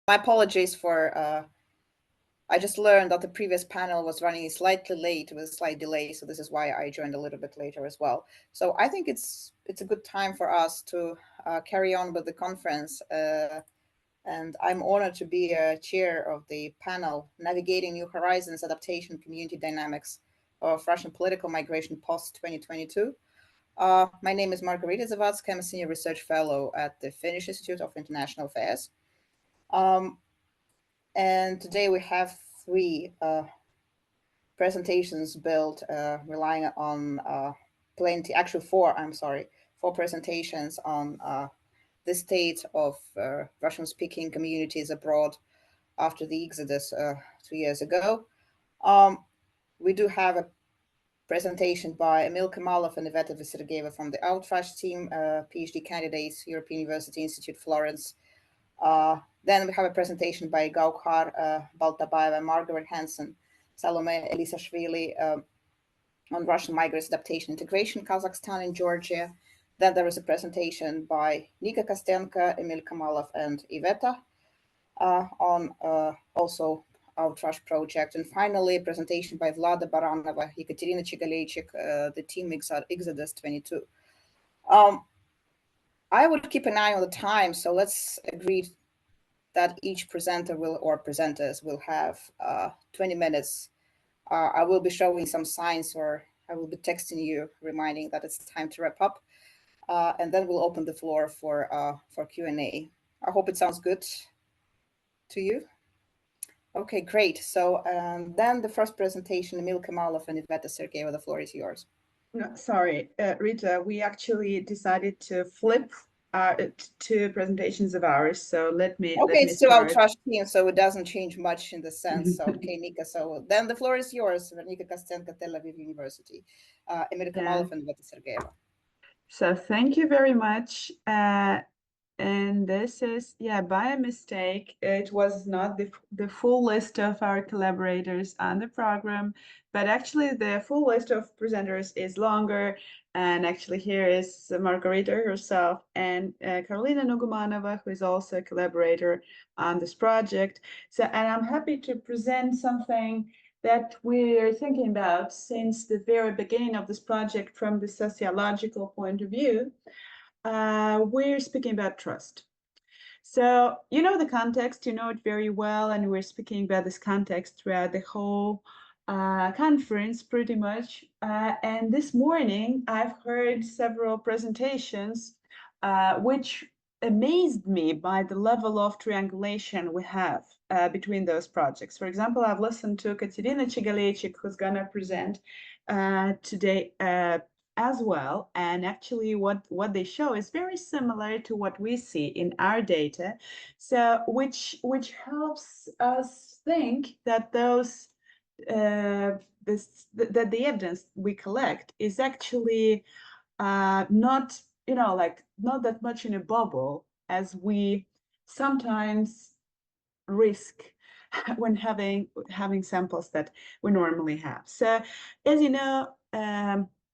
My apologies for, I just learned that the previous panel was running slightly late with a slight delay, so this is why I joined a little bit later as well. So I think it's a good time for us to carry on with the conference. And I'm honored to be chair of the panel, Navigating New Horizons, Adaptation, Community Dynamics of Russian Political Migration Post-2022. My name is Margarita Zavadskaya. I'm a Senior Research Fellow at the Finnish Institute of International Affairs. And today we have three presentations built, relying on four presentations on the state of Russian-speaking communities abroad after the exodus 2 years ago. We do have a presentation by Emil Kamalov and Ivetta Sергeyeva from the Outrush team, PhD candidates, European University Institute, Florence. Then we have a presentation by Gaukhar, Baltabayeva, Margaret, Hanson, Salome Elisashvili on Russian migrants, adaptation, integration, Kazakhstan and Georgia. Then there is a presentation by Nica Kostenko, Emil Kamalov, and Ivetta on also Outrush project. And finally, a presentation by Vlada Baranova, Ekaterina Chigaleychik, the team Exodus 22. I would keep an eye on the time, so let's agree that each presenter presenters will have 20 minutes. I will be showing some signs, or I will be texting you, reminding that it's time to wrap up. And then we'll open the floor for Q&A. I hope it sounds good to you. Okay, great. So then the first presentation, Emil Kamalov and Ivetta Sергeyeva, the floor is yours. No, sorry, Rita, we actually decided to flip two presentations of ours. So let me it's still Outrush team, so it doesn't change much in the sense. Okay, Nika, so then the floor is yours, Nica Kostenko, Tel Aviv University, Emil Kamalov and Ivetta Sергeyeva. So thank you very much. And this is, by a mistake, it was not the full list of our collaborators on the program, but actually the full list of presenters is longer. And actually here is Margarita herself and Karolina Nugumanova, who is also a collaborator on this project. So, and I'm happy to present something that we're thinking about since the very beginning of this project from the sociological point of view. We're speaking about trust. So you know the context, you know it very well, and we're speaking about this context throughout the whole conference pretty much. And this morning I've heard several presentations which amazed me by the level of triangulation we have between those projects. For example, I've listened to Ekaterina Chigaleychik, who's going to present today as well, and actually what they show is very similar to what we see in our data, so which helps us think that those that the evidence we collect is actually not not that much in a bubble as we sometimes risk when having samples that we normally have. So as you know,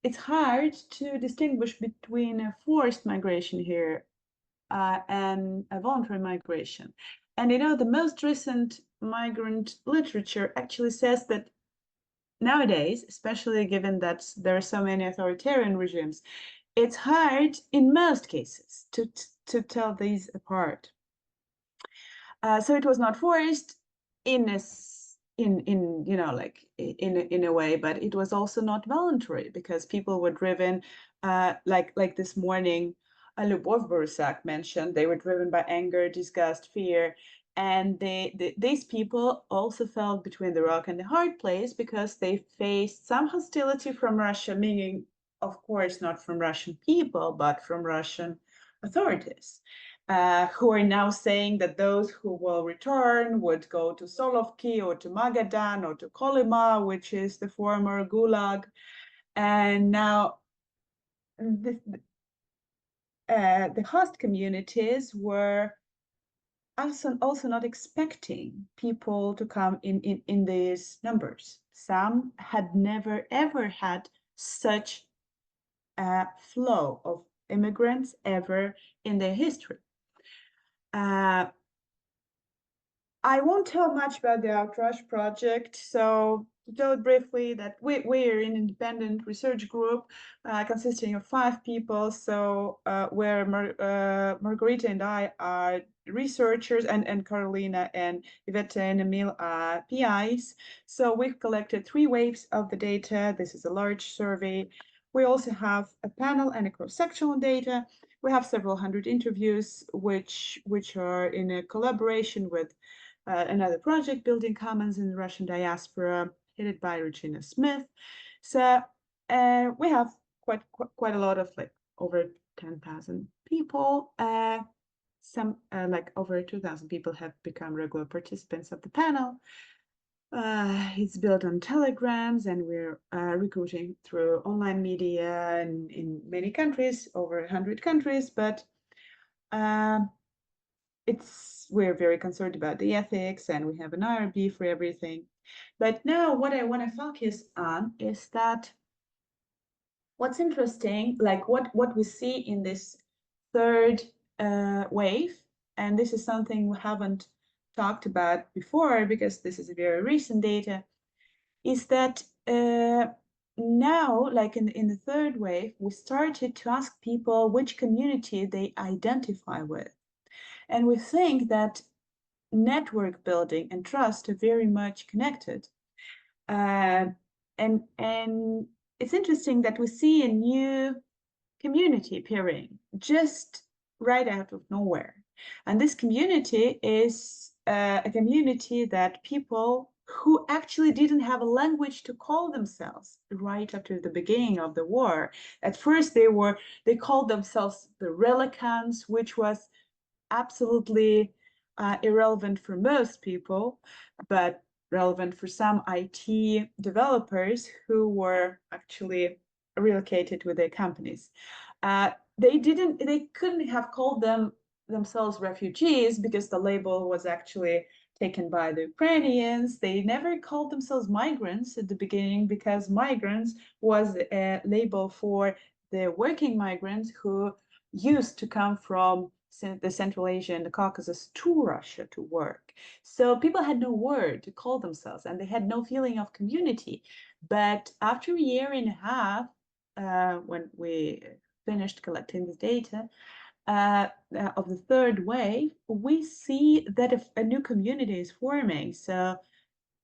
it's hard to distinguish between a forced migration here and a voluntary migration. And you know, the most recent migrant literature actually says that nowadays, especially given that there are so many authoritarian regimes, it's hard in most cases to tell these apart. So it was not forced in a way, but it was also not voluntary, because people were driven, like this morning, Lyubov Borusak mentioned, they were driven by anger, disgust, fear, and these people also felt between the rock and the hard place because they faced some hostility from Russia, meaning, of course, not from Russian people, but from Russian authorities. Who are now saying that those who will return would go to Solovki or to Magadan or to Kolyma, which is the former Gulag. And now the host communities were also not expecting people to come in these numbers. Some had never ever had such a flow of immigrants ever in their history. I won't tell much about the Outrush project. So to tell it briefly, that we're an independent research group consisting of 5 people. So where Margarita and I are researchers, and Carolina and Ivetta and Emil are PIs. So we've collected 3 waves of the data. This is a large survey. We also have a panel and a cross-sectional data. We have several hundred interviews, which are in a collaboration with another project, Building Commons in the Russian Diaspora, headed by Regina Smith. So we have quite a lot of, like, over 10,000 people. Some like over 2,000 people have become regular participants of the panel. It's built on telegrams, and we're recruiting through online media in many countries, over 100 countries, but we're very concerned about the ethics, and we have an IRB for everything. But now what I want to focus on is that what's interesting, like what we see in this third wave, and this is something we haven't talked about before because this is a very recent data, is that now, like in the third wave, we started to ask people which community they identify with. And we think that network building and trust are very much connected. And it's interesting that we see a new community appearing just right out of nowhere. And this community is a community that people who actually didn't have a language to call themselves right after the beginning of the war. At first, they called themselves the Relicants, which was absolutely irrelevant for most people, but relevant for some IT developers who were actually relocated with their companies. They couldn't have called themselves refugees because the label was actually taken by the Ukrainians. They never called themselves migrants at the beginning because migrants was a label for the working migrants who used to come from the Central Asia and the Caucasus to Russia to work. So people had no word to call themselves, and they had no feeling of community. But after a year and a half, when we finished collecting the data of the third wave, we see that a new community is forming. So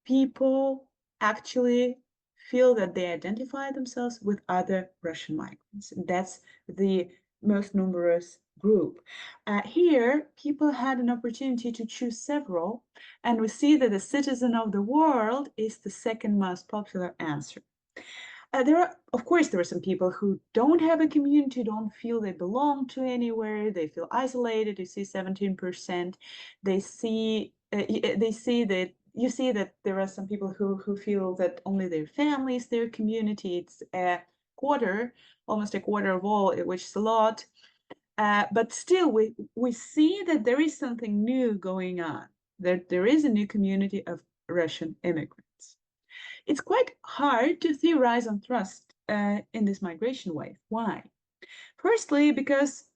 people actually feel that they identify themselves with other Russian migrants. That's the most numerous group. Here, people had an opportunity to choose several, and we see that the citizen of the world is the second most popular answer. Of course, there are some people who don't have a community, don't feel they belong to anywhere, they feel isolated. You see 17%. You see that there are some people who feel that only their family is their community. It's almost a quarter of all, which is a lot. But still, we see that there is something new going on, that there is a new community of Russian immigrants. It's quite hard to theorize on trust in this migration wave. Why? Firstly, because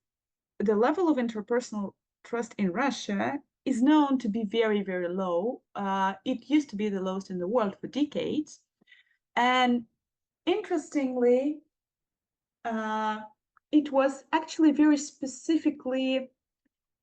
the level of interpersonal trust in Russia is known to be very, very low. It used to be the lowest in the world for decades. And interestingly, it was actually very specifically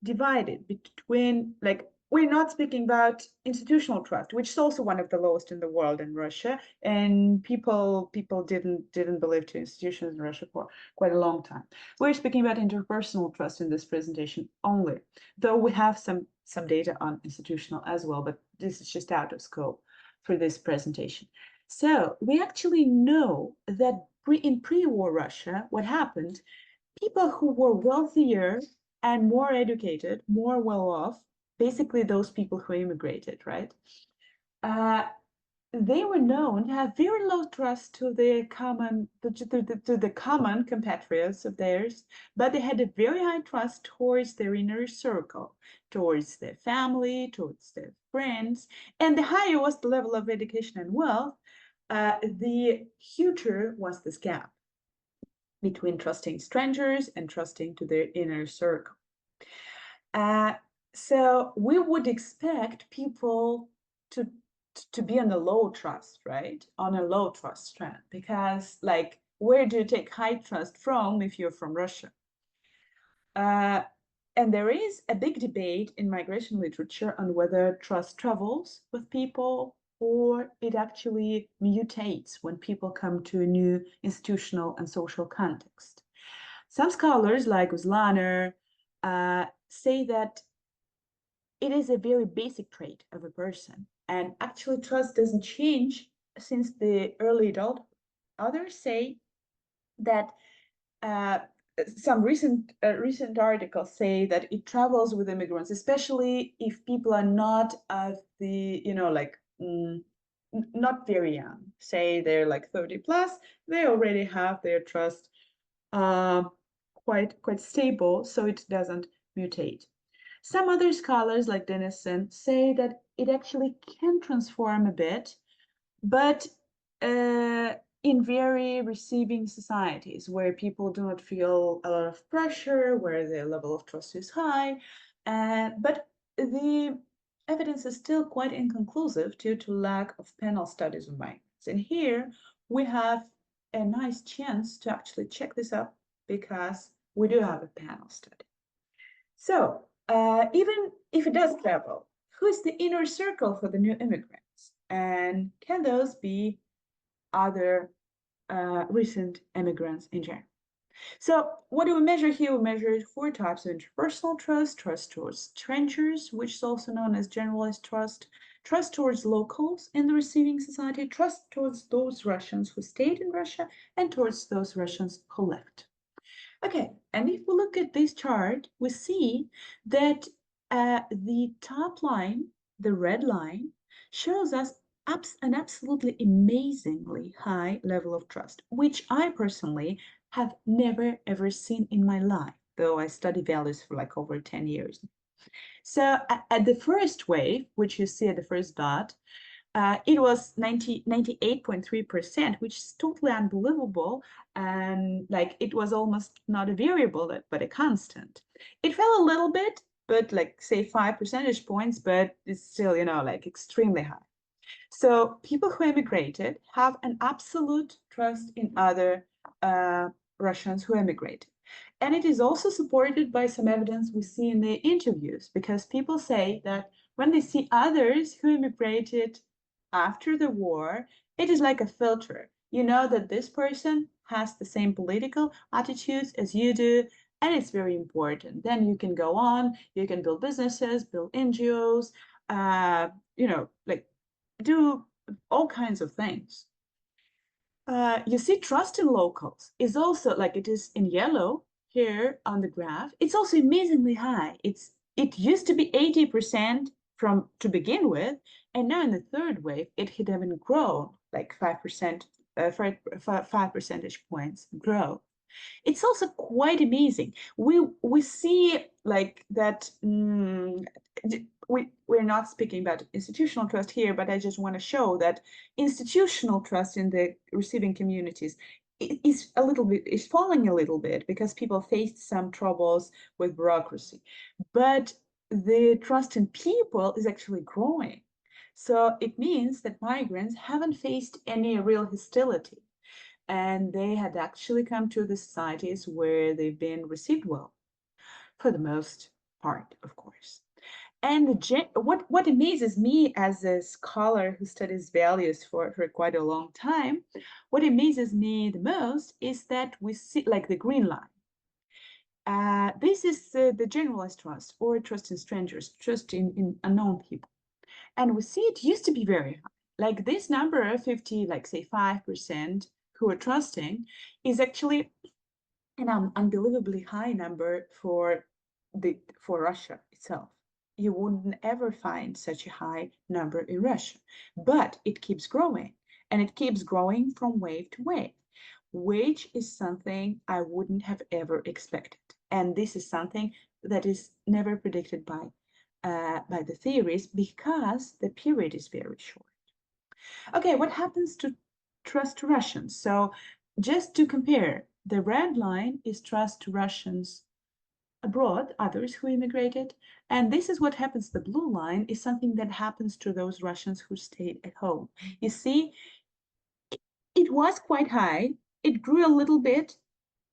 divided between, like, we're not speaking about institutional trust, which is also one of the lowest in the world in Russia, and people didn't believe to institutions in Russia for quite a long time. We're speaking about interpersonal trust in this presentation only, though we have some data on institutional as well, but this is just out of scope for this presentation. So we actually know that in pre-war Russia, what happened, people who were wealthier and more educated, more well-off, basically those people who immigrated, right? They were known to have very low trust to the common compatriots of theirs, but they had a very high trust towards their inner circle, towards their family, towards their friends. And the higher was the level of education and wealth, the huger was this gap between trusting strangers and trusting to their inner circle. So we would expect people to be on a low trust, right? On a low trust trend, because like, where do you take high trust from if you're from Russia? And there is a big debate in migration literature on whether trust travels with people or it actually mutates when people come to a new institutional and social context. Some scholars, like Uslaner, say that it is a very basic trait of a person, and actually trust doesn't change since the early adulthood. Others say that some recent articles say that it travels with immigrants, especially if people are not of the, like not very young. Say they're like 30 plus, they already have their trust quite stable, so it doesn't mutate. Some other scholars, like Dennison, say that it actually can transform a bit, but in very receiving societies where people do not feel a lot of pressure, where the level of trust is high, but the evidence is still quite inconclusive due to lack of panel studies of migrants. And here we have a nice chance to actually check this up because we do have a panel study. So even if it does travel, who is the inner circle for the new immigrants? And can those be other recent immigrants in general? So what do we measure here? We measure 4 types of interpersonal trust: trust towards strangers, which is also known as generalized trust, trust towards locals in the receiving society, trust towards those Russians who stayed in Russia, and towards those Russians who left. Okay, and if we look at this chart, we see that the top line, the red line, shows us an absolutely amazingly high level of trust, which I personally have never ever seen in my life, though I study values for like over 10 years. So at the first wave, which you see at the first dot, it was 98.3%, which is totally unbelievable. And like, it was almost not a variable, but a constant. It fell a little bit, but like say 5 percentage points, but it's still, like extremely high. So people who emigrated have an absolute trust in other Russians who emigrated. And it is also supported by some evidence we see in the interviews, because people say that when they see others who immigrated after the war, it is like a filter. You know that this person has the same political attitudes as you do, and it's very important. Then you can go on, you can build businesses, build NGOs, like do all kinds of things. You see, trust in locals is also, like it is in yellow here on the graph, it's also amazingly high. It used to be 80% from to begin with, and now in the third wave, it had even grown like 5%, 5 percentage points grow. It's also quite amazing. We see like that. We're not speaking about institutional trust here, but I just want to show that institutional trust in the receiving communities is falling a little bit because people faced some troubles with bureaucracy, but the trust in people is actually growing. So it means that migrants haven't faced any real hostility, and they had actually come to the societies where they've been received well, for the most part, of course. And what amazes me as a scholar who studies values for quite a long time, what amazes me the most is that we see like the green line. This is the generalized trust, or trust in strangers, trust in unknown people. And we see it used to be very high. Like this number of 50, like say 5% who are trusting is actually an unbelievably high number for Russia itself. You wouldn't ever find such a high number in Russia, but it keeps growing, and it keeps growing from wave to wave, which is something I wouldn't have ever expected. And this is something that is never predicted by the theories, because the period is very short. Okay, what happens to trust to Russians? So just to compare, the red line is trust to Russians abroad, others who immigrated. And this is what happens. The blue line is something that happens to those Russians who stayed at home. You see, it was quite high. It grew a little bit,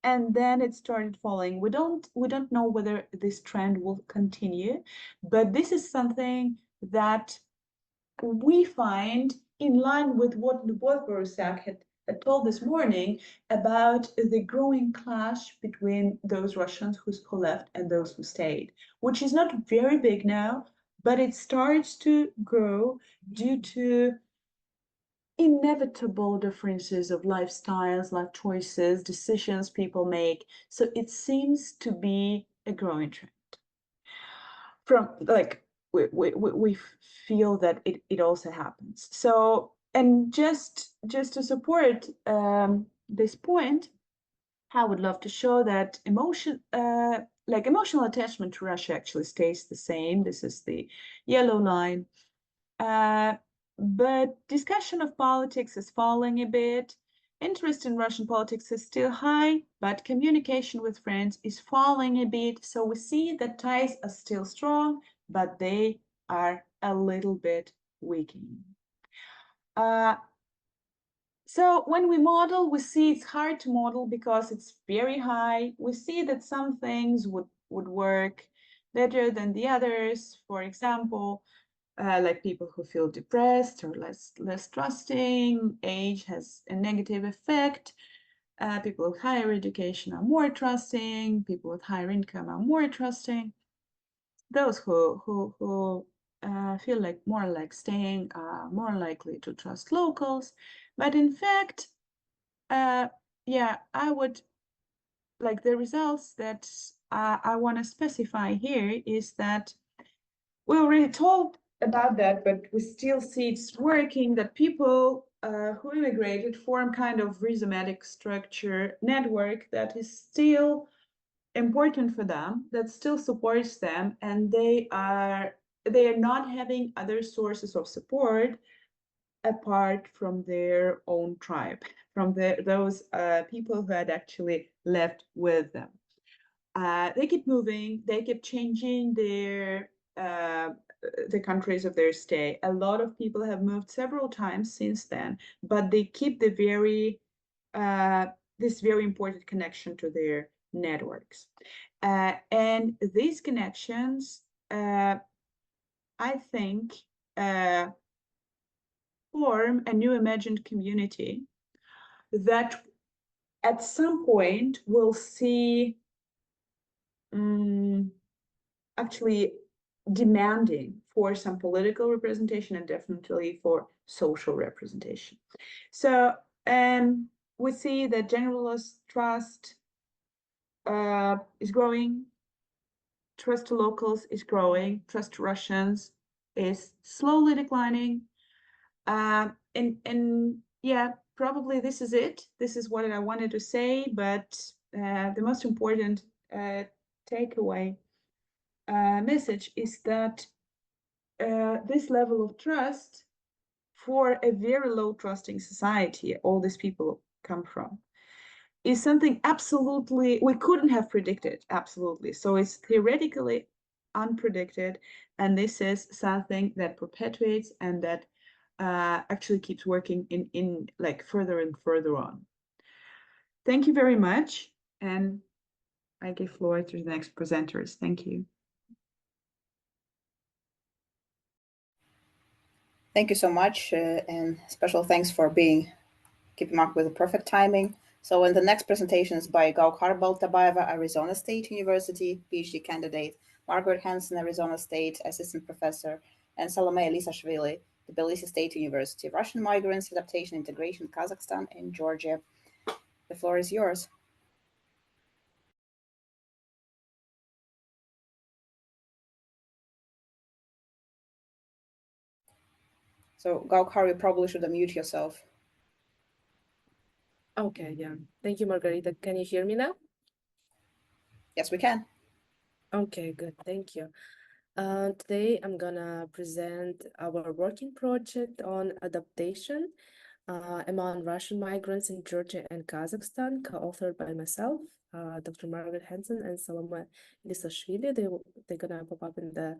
and then it started falling. We don't know whether this trend will continue, but this is something that we find in line with what Borusak had told this morning about the growing clash between those Russians who left and those who stayed, which is not very big now, but it starts to grow due to inevitable differences of lifestyles, life choices, decisions people make. So it seems to be a growing trend. From like we feel that it also happens. So, and just to support this point, I would love to show that emotional attachment to Russia actually stays the same. This is the yellow line. But discussion of politics is falling a bit. Interest in Russian politics is still high, but communication with friends is falling a bit. So we see that ties are still strong, but they are a little bit weakening. So when we model, we see it's hard to model because it's very high. We see that some things would work better than the others. For example, like people who feel depressed or less trusting. Age has a negative effect. People with higher education are more trusting. People with higher income are more trusting. Those who feel like more like staying are more likely to trust locals. But in fact, yeah, I would like the results that I want to specify here is that we already told about that, but we still see it's working, that people who immigrated form kind of rhizomatic structure network that is still important for them, that still supports them, and they are not having other sources of support apart from their own tribe, from those people who had actually left with them. They keep moving, they keep changing the countries of their stay. A lot of people have moved several times since then, but they keep the this very important connection to their networks. And these connections, I think, form a new imagined community that at some point will see actually demanding for some political representation and definitely for social representation. So we see that generalist trust is growing, trust to locals is growing, trust to Russians is slowly declining. And yeah, probably this is it. This is what I wanted to say, but the most important takeaway message is that this level of trust for a very low trusting society, all these people come from, is something absolutely we couldn't have predicted. Absolutely. So it's theoretically unpredicted, and this is something that perpetuates and that actually keeps working in like further and further on. Thank you very much, and I give floor to the next presenters. Thank you. Thank you so much, and special thanks for keeping up with the perfect timing. So, in the next presentation is by Gaukhar Baltabayeva, Arizona State University, PhD candidate, Margaret Hanson, Arizona State Assistant Professor, and Salome Elisashvili, Tbilisi State University, Russian Migrants, Adaptation, Integration, Kazakhstan, and Georgia. The floor is yours. So, Gaukhar, you probably should unmute yourself. Okay, yeah. Thank you, Margarita. Can you hear me now? Yes, we can. Okay, good. Thank you. Today I'm gonna present our working project on adaptation among Russian migrants in Georgia and Kazakhstan, co-authored by myself. Dr. Margaret Hanson and Salome Lisashvili. They're gonna pop up in the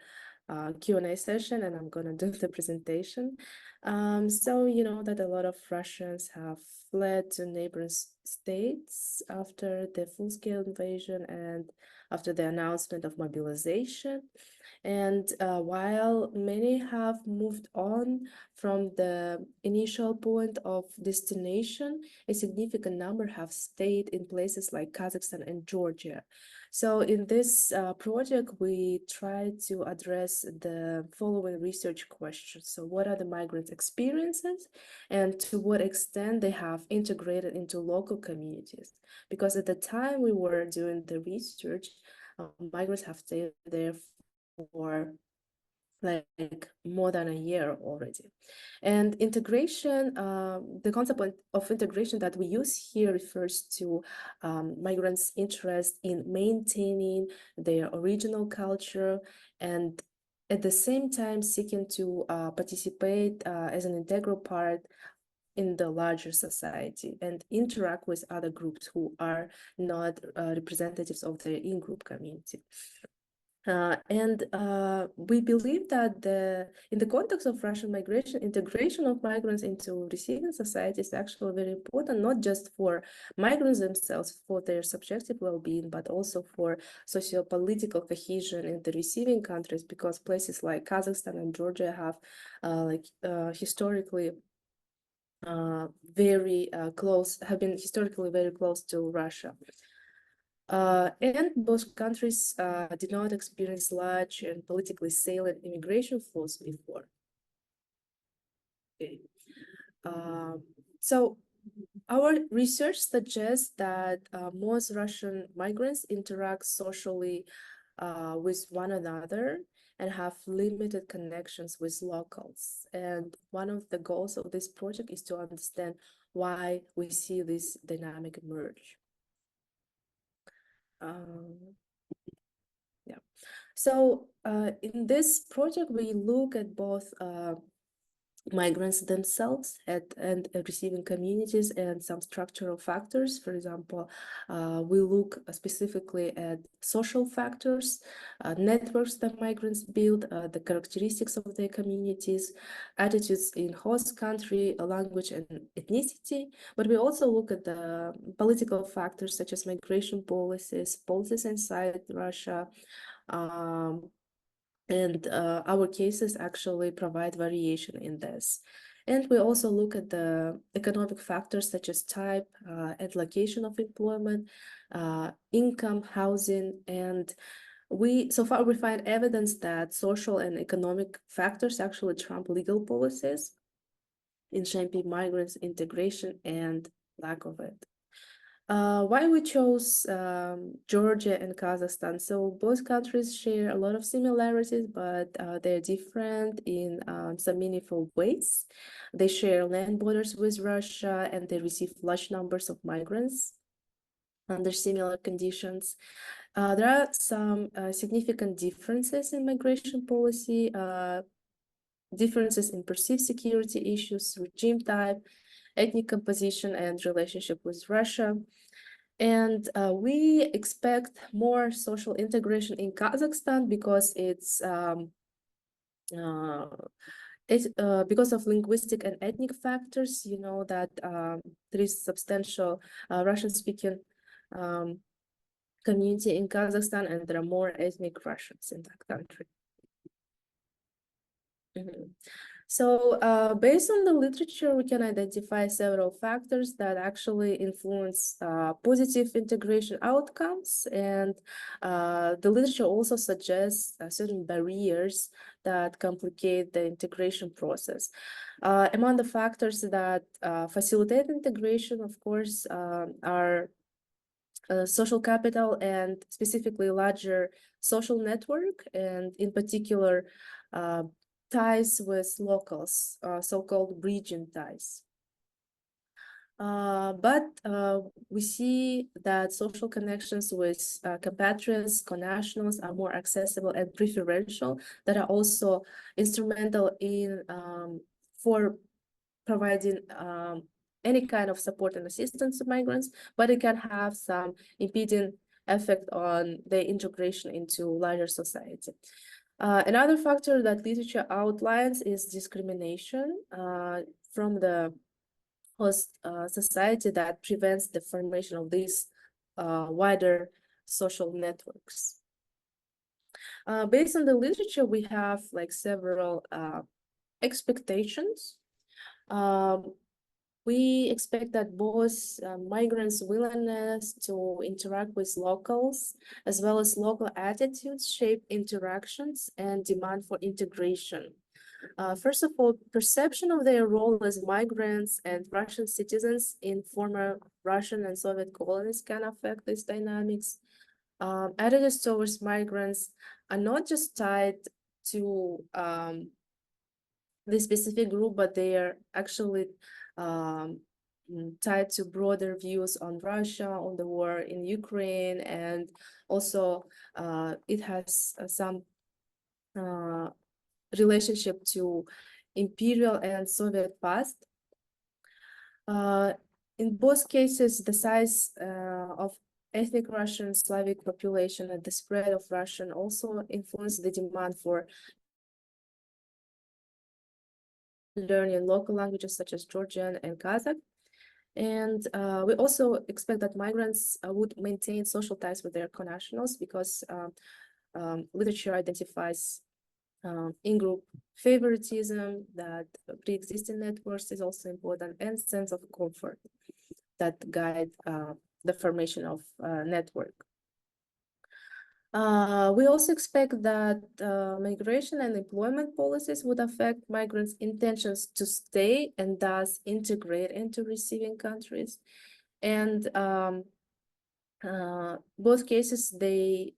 Q&A session, and I'm gonna do the presentation. So you know that a lot of Russians have fled to neighboring states after the full-scale invasion and after the announcement of mobilization. And while many have moved on from the initial point of destination, a significant number have stayed in places like Kazakhstan and Georgia. So in this project, we try to address the following research questions. So what are the migrants' experiences, and to what extent they have integrated into local communities? Because at the time we were doing the research, migrants have stayed there for like more than a year already. And integration, the concept of integration that we use here refers to migrants' interest in maintaining their original culture and at the same time seeking to participate as an integral part in the larger society and interact with other groups who are not representatives of their in-group community. We believe that in the context of Russian migration, integration of migrants into receiving society is actually very important, not just for migrants themselves, for their subjective well-being, but also for socio-political cohesion in the receiving countries, because places like Kazakhstan and Georgia have historically have been historically very close to Russia. And both countries did not experience large and politically salient immigration flows before. Okay. So our research suggests that most Russian migrants interact socially with one another and have limited connections with locals. And one of the goals of this project is to understand why we see this dynamic emerge. So in this project, we look at both migrants themselves and receiving communities and some structural factors. For example, we look specifically at social factors, networks that migrants build, the characteristics of their communities, attitudes in host country, language and ethnicity. But we also look at the political factors such as migration policies inside Russia, and our cases actually provide variation in this. And we also look at the economic factors such as type and location of employment, income, housing, and so far we find evidence that social and economic factors actually trump legal policies in shaping migrants' integration and lack of it. Why we chose Georgia and Kazakhstan? So both countries share a lot of similarities, but they're different in some meaningful ways. They share land borders with Russia, and they receive large numbers of migrants under similar conditions. There are some significant differences in migration policy, differences in perceived security issues, regime type, ethnic composition, and relationship with Russia. And we expect more social integration in Kazakhstan because because of linguistic and ethnic factors. You know that there is substantial Russian-speaking community in Kazakhstan, and there are more ethnic Russians in that country. So based on the literature, we can identify several factors that actually influence positive integration outcomes. And the literature also suggests certain barriers that complicate the integration process. Among the factors that facilitate integration, of course, are social capital and specifically larger social network, and in particular, ties with locals, so-called bridging ties. But we see that social connections with compatriots, connationals are more accessible and preferential, that are also instrumental in for providing any kind of support and assistance to migrants, but it can have some impeding effect on their integration into larger society. Another factor that literature outlines is discrimination from the host society that prevents the formation of these wider social networks. Based on the literature, we have like several expectations. We expect that both migrants' willingness to interact with locals, as well as local attitudes, shape interactions and demand for integration. First of all, perception of their role as migrants and Russian citizens in former Russian and Soviet colonies can affect these dynamics. Attitudes towards migrants are not just tied to the specific group, but they are actually tied to broader views on Russia, on the war in Ukraine, and also it has some relationship to imperial and Soviet past. In both cases, the size of ethnic Russian Slavic population and the spread of Russian also influence the demand for learning local languages such as Georgian and Kazakh. And we also expect that migrants would maintain social ties with their connationals because literature identifies in-group favoritism, that pre-existing networks is also important, and sense of comfort that guide the formation of network. We also expect that migration and employment policies would affect migrants' intentions to stay and thus integrate into receiving countries. And both cases, they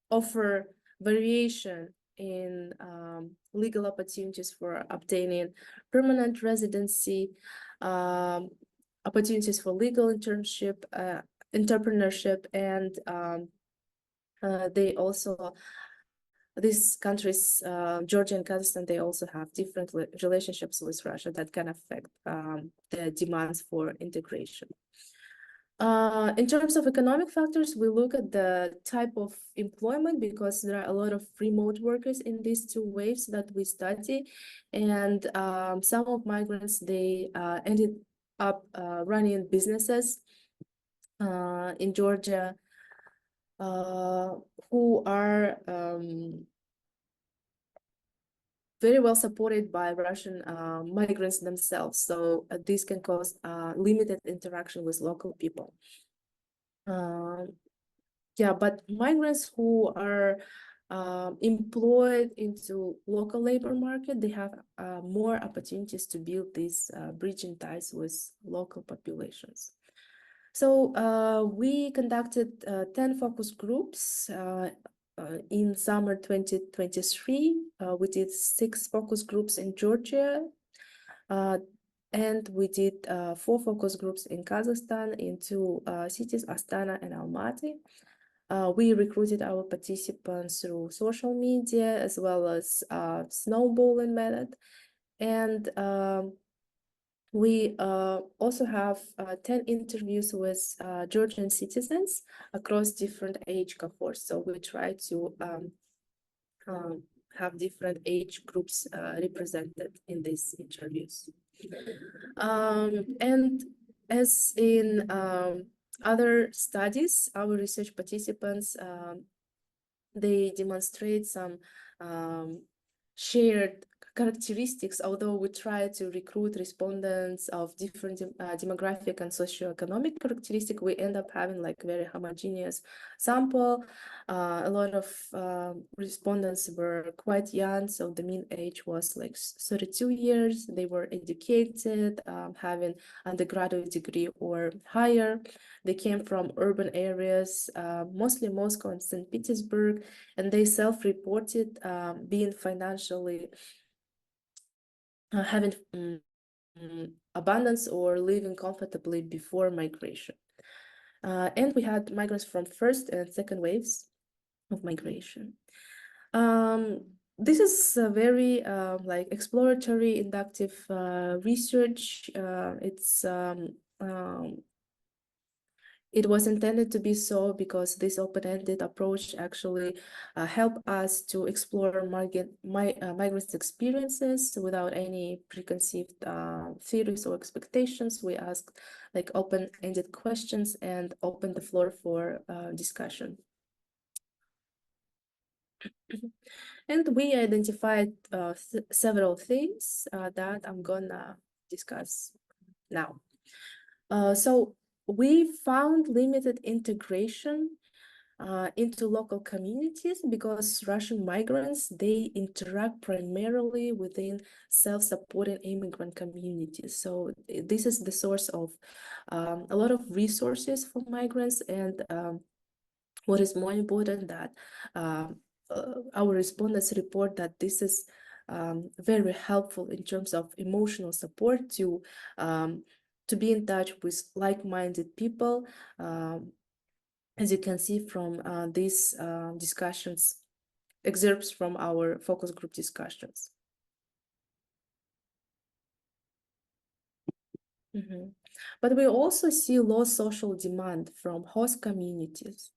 offer variation in legal opportunities for obtaining permanent residency, opportunities for legal internship, entrepreneurship, and they also, these countries, Georgia and Kazakhstan, they also have different relationships with Russia that can affect the demands for integration. In terms of economic factors, we look at the type of employment because there are a lot of remote workers in these two waves that we study, and some of migrants, they ended up running businesses in Georgia who are very well supported by Russian migrants themselves. So this can cause limited interaction with local people. Yeah, but migrants who are employed into local labor market, they have more opportunities to build these bridging ties with local populations. So we conducted 10 focus groups in summer 2023. We did 6 focus groups in Georgia, and we did 4 focus groups in Kazakhstan in 2 cities, Astana and Almaty. We recruited our participants through social media as well as snowballing method, and we also have 10 interviews with Georgian citizens across different age cohorts. So we try to have different age groups represented in these interviews. And as in other studies, our research participants, they demonstrate some shared characteristics, although we try to recruit respondents of different demographic and socioeconomic characteristics, we end up having like very homogeneous sample. A lot of respondents were quite young, so the mean age was like 32 years. They were educated, having undergraduate degree or higher. They came from urban areas, mostly Moscow and St. Petersburg, and they self-reported being financially having abundance or living comfortably before migration. And we had migrants from first and second waves of migration. this is a very like exploratory, inductive research. It was intended to be so because this open-ended approach actually helped us to explore migrants' experiences without any preconceived theories or expectations. We asked like open-ended questions and opened the floor for discussion. And we identified several things that I'm gonna discuss now. So we found limited integration into local communities because Russian migrants, they interact primarily within self-supporting immigrant communities. So this is the source of a lot of resources for migrants, and what is more important that our respondents report that this is very helpful in terms of emotional support to be in touch with like-minded people, as you can see from these discussions, excerpts from our focus group discussions. But we also see low social demand from host communities.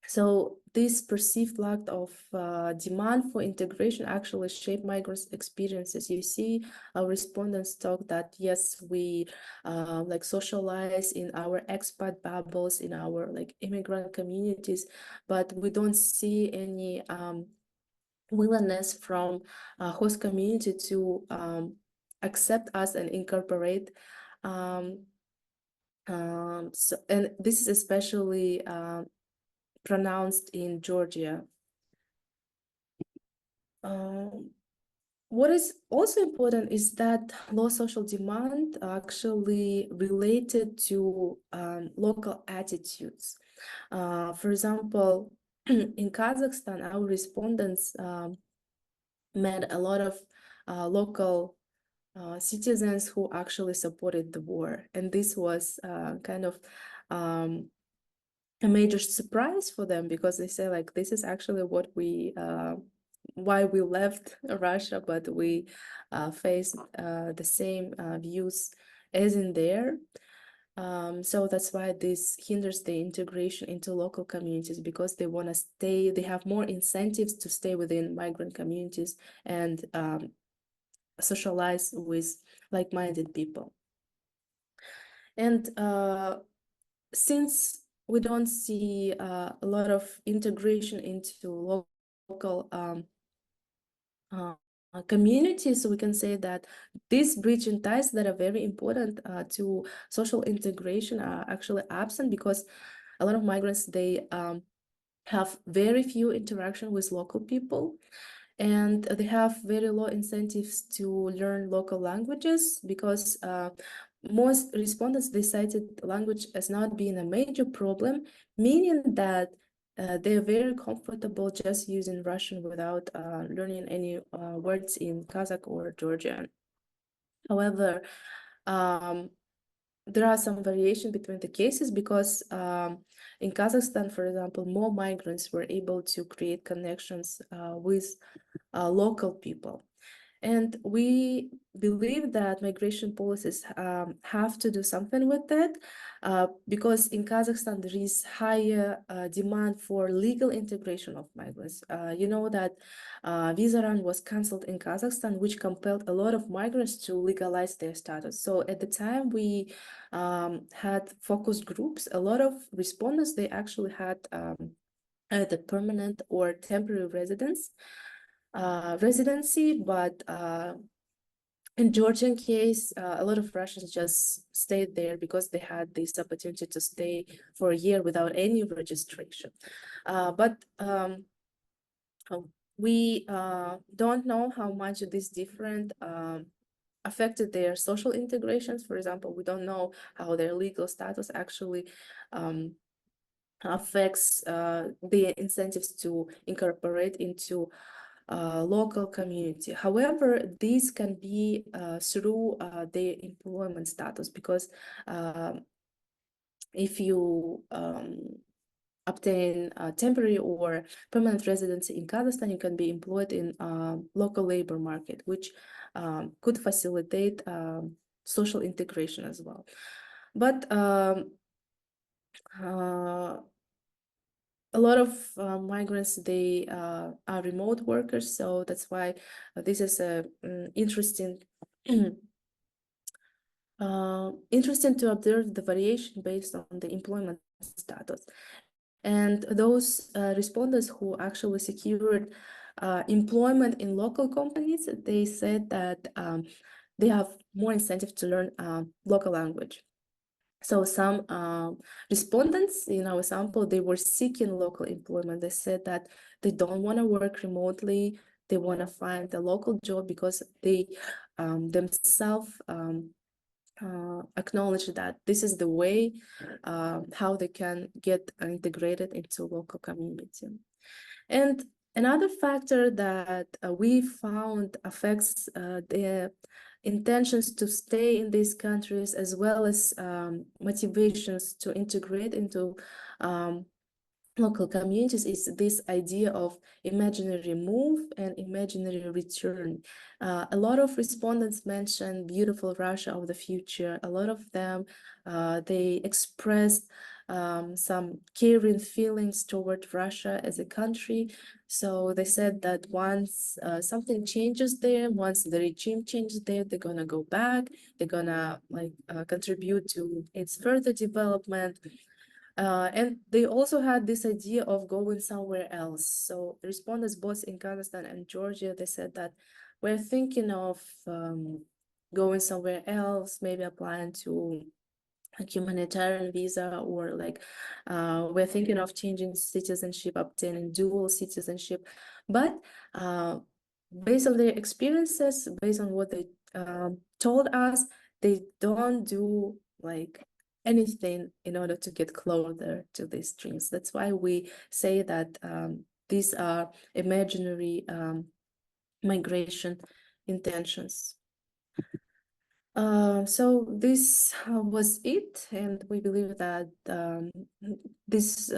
So this perceived lack of demand for integration actually shape migrants' experiences. You see, our respondents talk that yes, we like socialize in our expat bubbles, in our like immigrant communities, but we don't see any willingness from host community to accept us and incorporate. And this is especially pronounced in Georgia. What is also important is that low social demand actually related to local attitudes. For example, in Kazakhstan, our respondents met a lot of local citizens who actually supported the war. And this was kind of a major surprise for them, because they say like, this is actually what we why we left Russia, but we faced the same views as in there. So that's why this hinders the integration into local communities, because they want to stay, they have more incentives to stay within migrant communities and socialize with like-minded people. And since we don't see a lot of integration into local communities, we can say that these bridging ties that are very important to social integration are actually absent, because a lot of migrants, they have very few interaction with local people, and they have very low incentives to learn local languages, because most respondents, they cited language as not being a major problem, meaning that they're very comfortable just using Russian without learning any words in Kazakh or Georgian. However, there are some variation between the cases, because in Kazakhstan, for example, more migrants were able to create connections with local people. And we believe that migration policies have to do something with that, because in Kazakhstan, there is higher demand for legal integration of migrants. You know that visa round was cancelled in Kazakhstan, which compelled a lot of migrants to legalize their status. So at the time we had focus groups, a lot of respondents, they actually had either permanent or temporary residency, but in Georgian case, a lot of Russians just stayed there because they had this opportunity to stay for a year without any registration. But we don't know how much this different affected their social integrations. For example, we don't know how their legal status actually affects the incentives to incorporate into local community. However, this can be through their employment status, because if you obtain temporary or permanent residency in Kazakhstan, you can be employed in local labor market, which could facilitate social integration as well. But a lot of migrants, they are remote workers, so that's why this is a interesting interesting to observe the variation based on the employment status. And those respondents who actually secured employment in local companies, they said that they have more incentive to learn local language. So some respondents in our sample, they were seeking local employment. They said that they don't want to work remotely. They want to find a local job because they themselves acknowledge that this is the way how they can get integrated into local community. And another factor that we found affects the intentions to stay in these countries, as well as motivations to integrate into local communities, is this idea of imaginary move and imaginary return. A lot of respondents mentioned beautiful Russia of the future. A lot of them, they expressed some caring feelings toward Russia as a country. So they said that once something changes there, once the regime changes there, they're gonna go back, they're gonna contribute to its further development. And they also had this idea of going somewhere else. So respondents both in Kazakhstan and Georgia, they said that we're thinking of going somewhere else, maybe applying to a humanitarian visa, or we're thinking of changing citizenship, obtaining dual citizenship. But based on their experiences, based on what they told us, they don't do anything in order to get closer to these dreams. That's why we say that these are imaginary migration intentions. So this was it, and we believe that this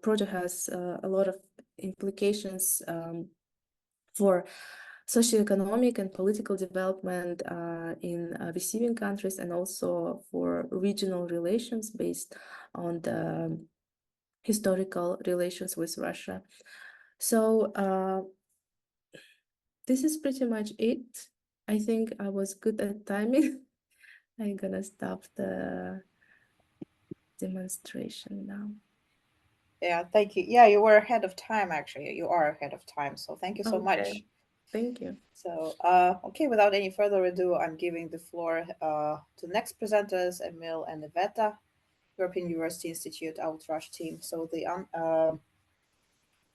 project has a lot of implications for socioeconomic and political development in receiving countries, and also for regional relations based on the historical relations with Russia. So this is pretty much it. I think I was good at timing. I'm gonna stop the demonstration now. Yeah, thank you. Yeah, you were ahead of time, actually. You are ahead of time, so thank you so much. Thank you. So, okay, without any further ado, I'm giving the floor to the next presenters, Emil and Ivetta, European University Institute Outrush team. So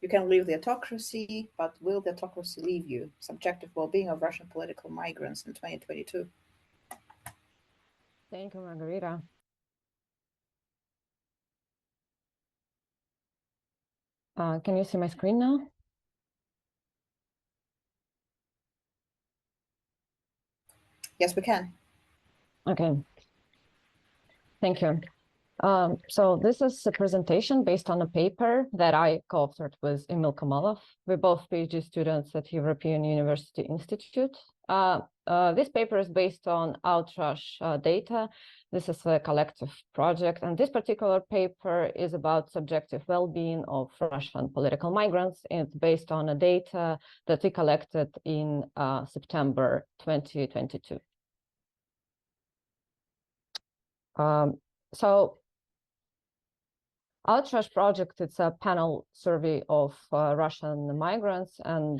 you can leave the autocracy, but will the autocracy leave you? Subjective well-being of Russian political migrants in 2022. Thank you, Margarita. Can you see my screen now? Yes, we can. Okay. Thank you. So this is a presentation based on a paper that I co-authored with Emil Kamalov. We're both PhD students at European University Institute. This paper is based on Outrush data. This is a collective project, and this particular paper is about subjective well-being of Russian political migrants. It's based on a data that we collected in September 2022. So Outrush project, it's a panel survey of Russian migrants, and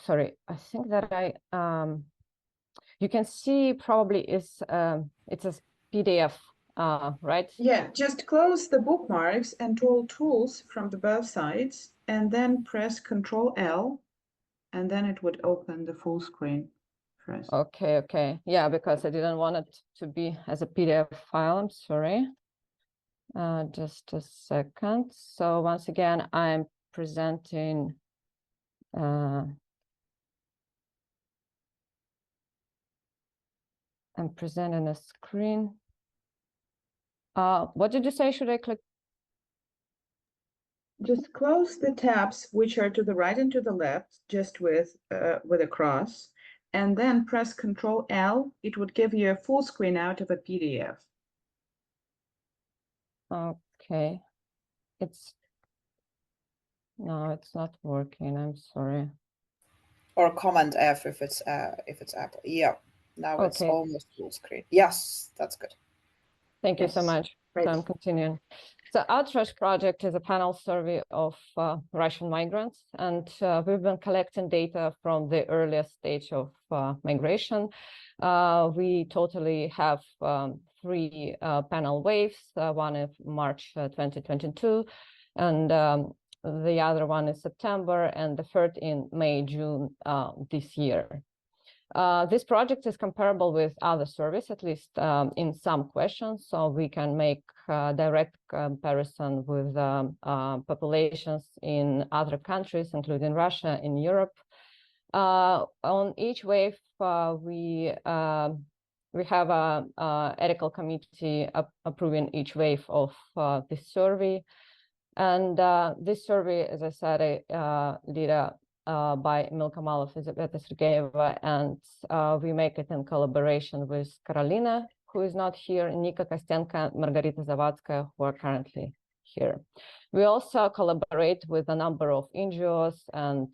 sorry, I think that you can see probably it's a PDF, right? Yeah, just close the bookmarks and all tools from the both sides, and then press Control L, and then it would open the full screen first. Okay. Yeah, because I didn't want it to be as a PDF file, I'm sorry. Just a second. So once again, I'm presenting I'm presenting a screen. What did you say? Should I click? just close the tabs which are to the right and to the left, just with a cross, and then press Control L. It would give you a full screen out of a PDF. Okay. No, it's not working. I'm sorry. Or Command F if it's Apple. Yeah. Now it's Okay. almost full screen. Yes, that's good. Thank you so Yes. much. Right. So I'm continuing. So Outrash project is a panel survey of Russian migrants, and we've been collecting data from the earliest stage of migration. We totally have 3 panel waves, one in March 2022, and the other one is September, and the third in May, June this year. This project is comparable with other surveys, at least in some questions, so we can make direct comparison with populations in other countries, including Russia, in Europe. On each wave, we have a ethical committee approving each wave of this survey. And this survey, as I said, did by Emil Kamalov, Ivetta Sергeeeva, and we make it in collaboration with Karolina, who is not here, Nica Kostenko, Margarita Zavadskaya, who are currently here. We also collaborate with a number of NGOs and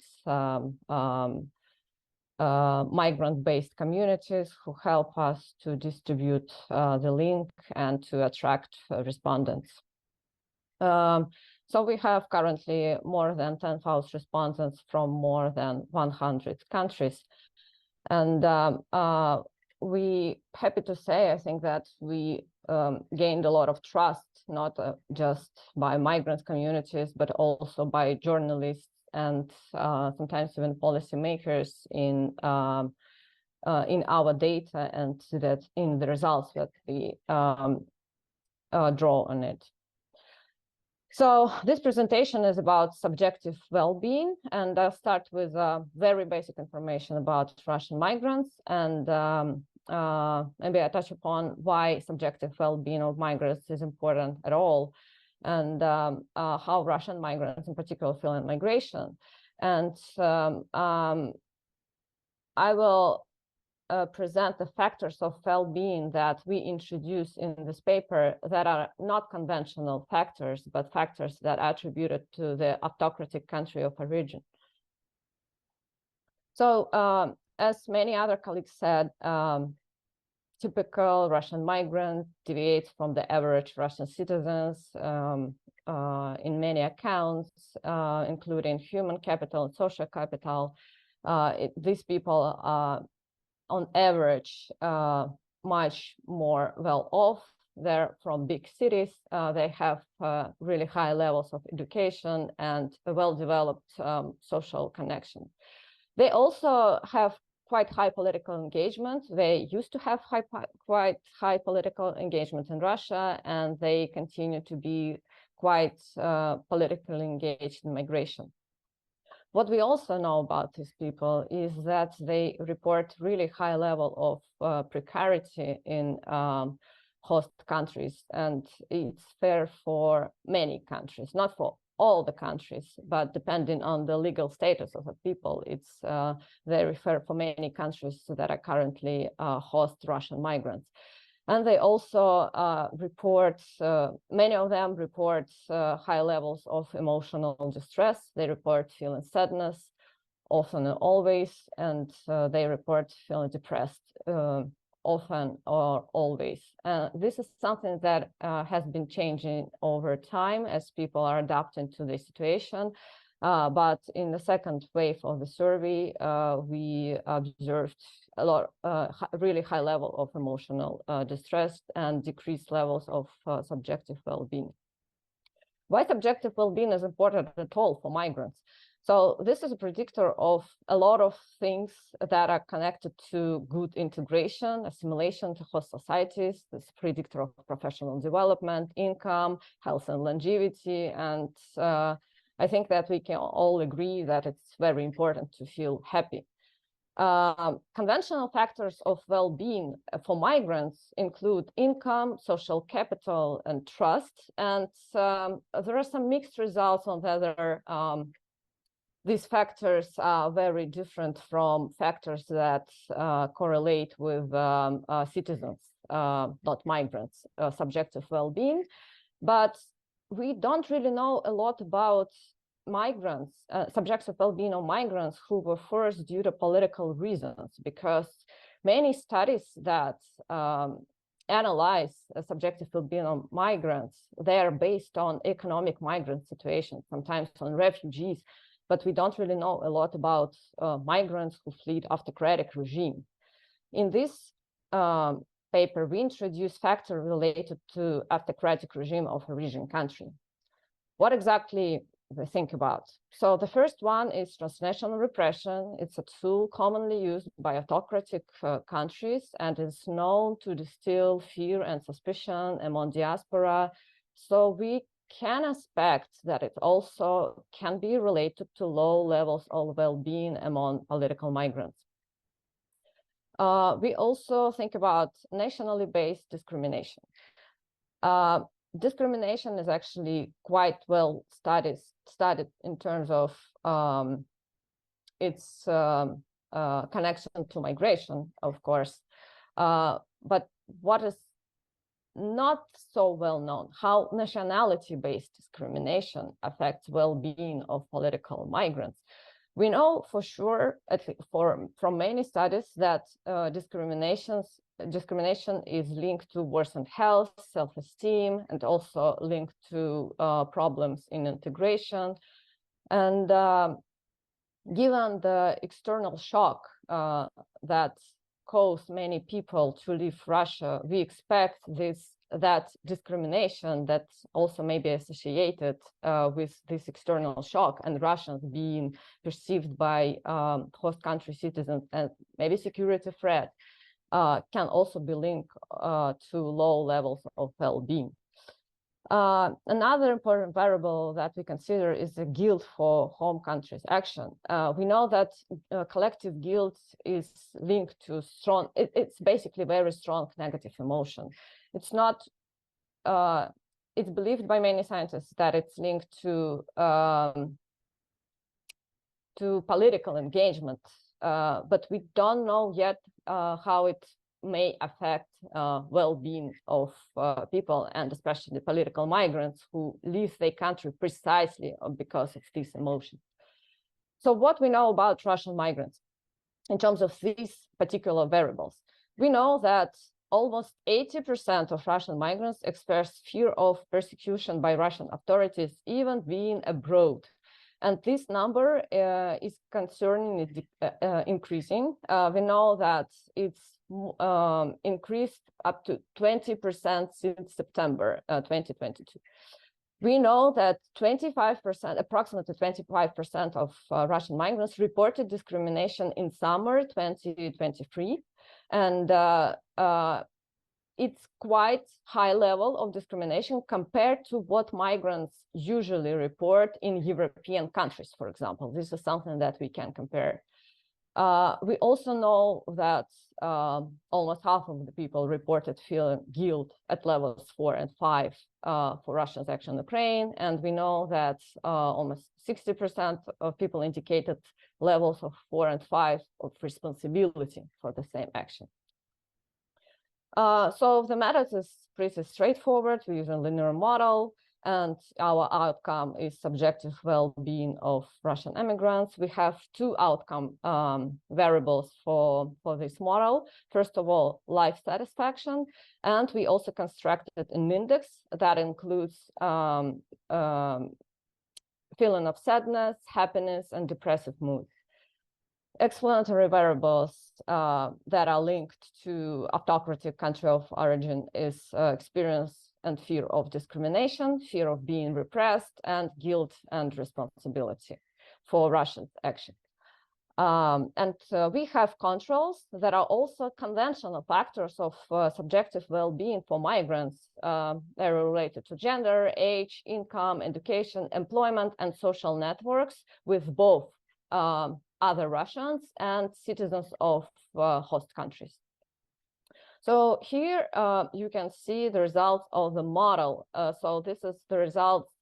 migrant-based communities who help us to distribute the link and to attract respondents. So we have currently more than 10,000 respondents from more than 100 countries. And we happy to say, I think, that we gained a lot of trust, not just by migrant communities, but also by journalists and sometimes even policymakers in our data and that in the results that we draw on it. So this presentation is about subjective well-being, and I'll start with very basic information about Russian migrants, and maybe I touch upon why subjective well-being of migrants is important at all, and how Russian migrants in particular feel in migration. And I will present the factors of well-being that we introduce in this paper that are not conventional factors, but factors that are attributed to the autocratic country of origin. So as many other colleagues said, typical Russian migrant deviates from the average Russian citizens in many accounts, including human capital and social capital. These people are on average much more well-off. They're from big cities. They have really high levels of education and a well-developed social connection. They also have quite high political engagement. They used to have quite high political engagement in Russia, and they continue to be quite politically engaged in migration. What we also know about these people is that they report really high level of precarity in host countries, and it's fair for many countries, not for all the countries, but depending on the legal status of the people, it's very fair for many countries that are currently host Russian migrants. And they also report, many of them report high levels of emotional distress. They report feeling sadness, often and always, and they report feeling depressed often or always. This is something that has been changing over time as people are adapting to the situation. But in the second wave of the survey, we observed a lot, really high level of emotional distress and decreased levels of subjective well-being. Why subjective well-being is important at all for migrants? So this is a predictor of a lot of things that are connected to good integration, assimilation to host societies. This is a predictor of professional development, income, health and longevity, and I think that we can all agree that it's very important to feel happy. Conventional factors of well-being for migrants include income, social capital, and trust. And there are some mixed results on whether these factors are very different from factors that correlate with citizens, not migrants, subjective well-being. But we don't really know a lot about migrants, subjective well-being of migrants who were forced due to political reasons, because many studies that analyze subjective well-being of migrants, they are based on economic migrant situations, sometimes on refugees, but we don't really know a lot about migrants who fled autocratic regime. In this paper, we introduce factors related to autocratic regime of origin country. What exactly we think about? So the first one is transnational repression. It's a tool commonly used by autocratic countries and is known to distill fear and suspicion among diaspora. So we can expect that it also can be related to low levels of well-being among political migrants. We also think about nationally based discrimination. Discrimination is actually quite well studied in terms of its connection to migration, of course. But what is not so well known, how nationality-based discrimination affects well-being of political migrants. We know for sure, from many studies, that discrimination is linked to worsened health, self-esteem, and also linked to problems in integration. And given the external shock that caused many people to leave Russia, we expect that discrimination that also may be associated with this external shock and Russians being perceived by host country citizens as maybe security threat can also be linked to low levels of well-being. Another important variable that we consider is the guilt for home country's action. We know that collective guilt is linked to strong, it's basically very strong negative emotion. It's not, it's believed by many scientists that it's linked to political engagement, but we don't know yet how it may affect well-being of people, and especially political migrants who leave their country precisely because of this emotion. So what we know about Russian migrants in terms of these particular variables? We know that almost 80% of Russian migrants express fear of persecution by Russian authorities, even being abroad. And this number is concerning increasing. We know that it's increased up to 20% since September 2022. We know that 25%, approximately 25% of Russian migrants reported discrimination in summer 2023. And it's quite high level of discrimination compared to what migrants usually report in European countries, for example. This is something that we can compare. We also know that almost half of the people reported feeling guilt at levels 4 and 5 for Russia's action in Ukraine. And we know that almost 60% of people indicated levels of 4 and 5 of responsibility for the same action. So the method is pretty straightforward. We use a linear model, and our outcome is subjective well-being of Russian immigrants. We have two outcome variables for this model. First of all, life satisfaction, and we also constructed an index that includes feeling of sadness, happiness, and depressive mood. Explanatory variables that are linked to autocratic country of origin is experience and fear of discrimination, fear of being repressed, and guilt and responsibility for Russian action. We have controls that are also conventional factors of subjective well-being for migrants. They're related to gender, age, income, education, employment, and social networks, with both other Russians and citizens of host countries. So here you can see the results of the model. So this is the results.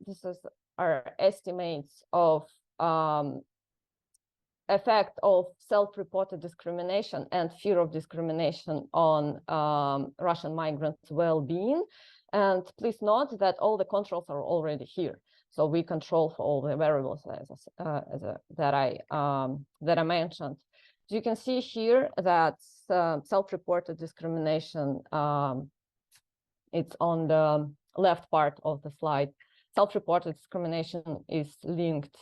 This is our estimates of effect of self-reported discrimination and fear of discrimination on Russian migrants' well-being. And please note that all the controls are already here. So we control for all the variables that I mentioned. So you can see here that self-reported discrimination, it's on the left part of the slide. Self-reported discrimination is linked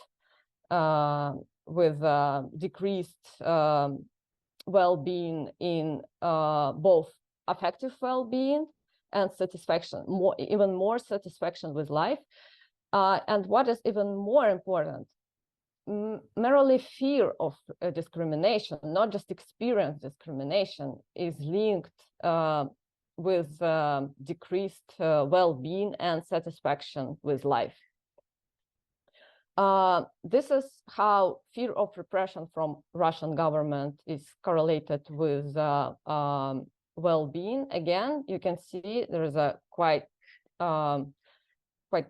with decreased well-being in both affective well-being and satisfaction, even more satisfaction with life. And what is even more important, merely fear of discrimination, not just experience discrimination, is linked with decreased well-being and satisfaction with life. This is how fear of repression from Russian government is correlated with well-being. Again, you can see there is a quite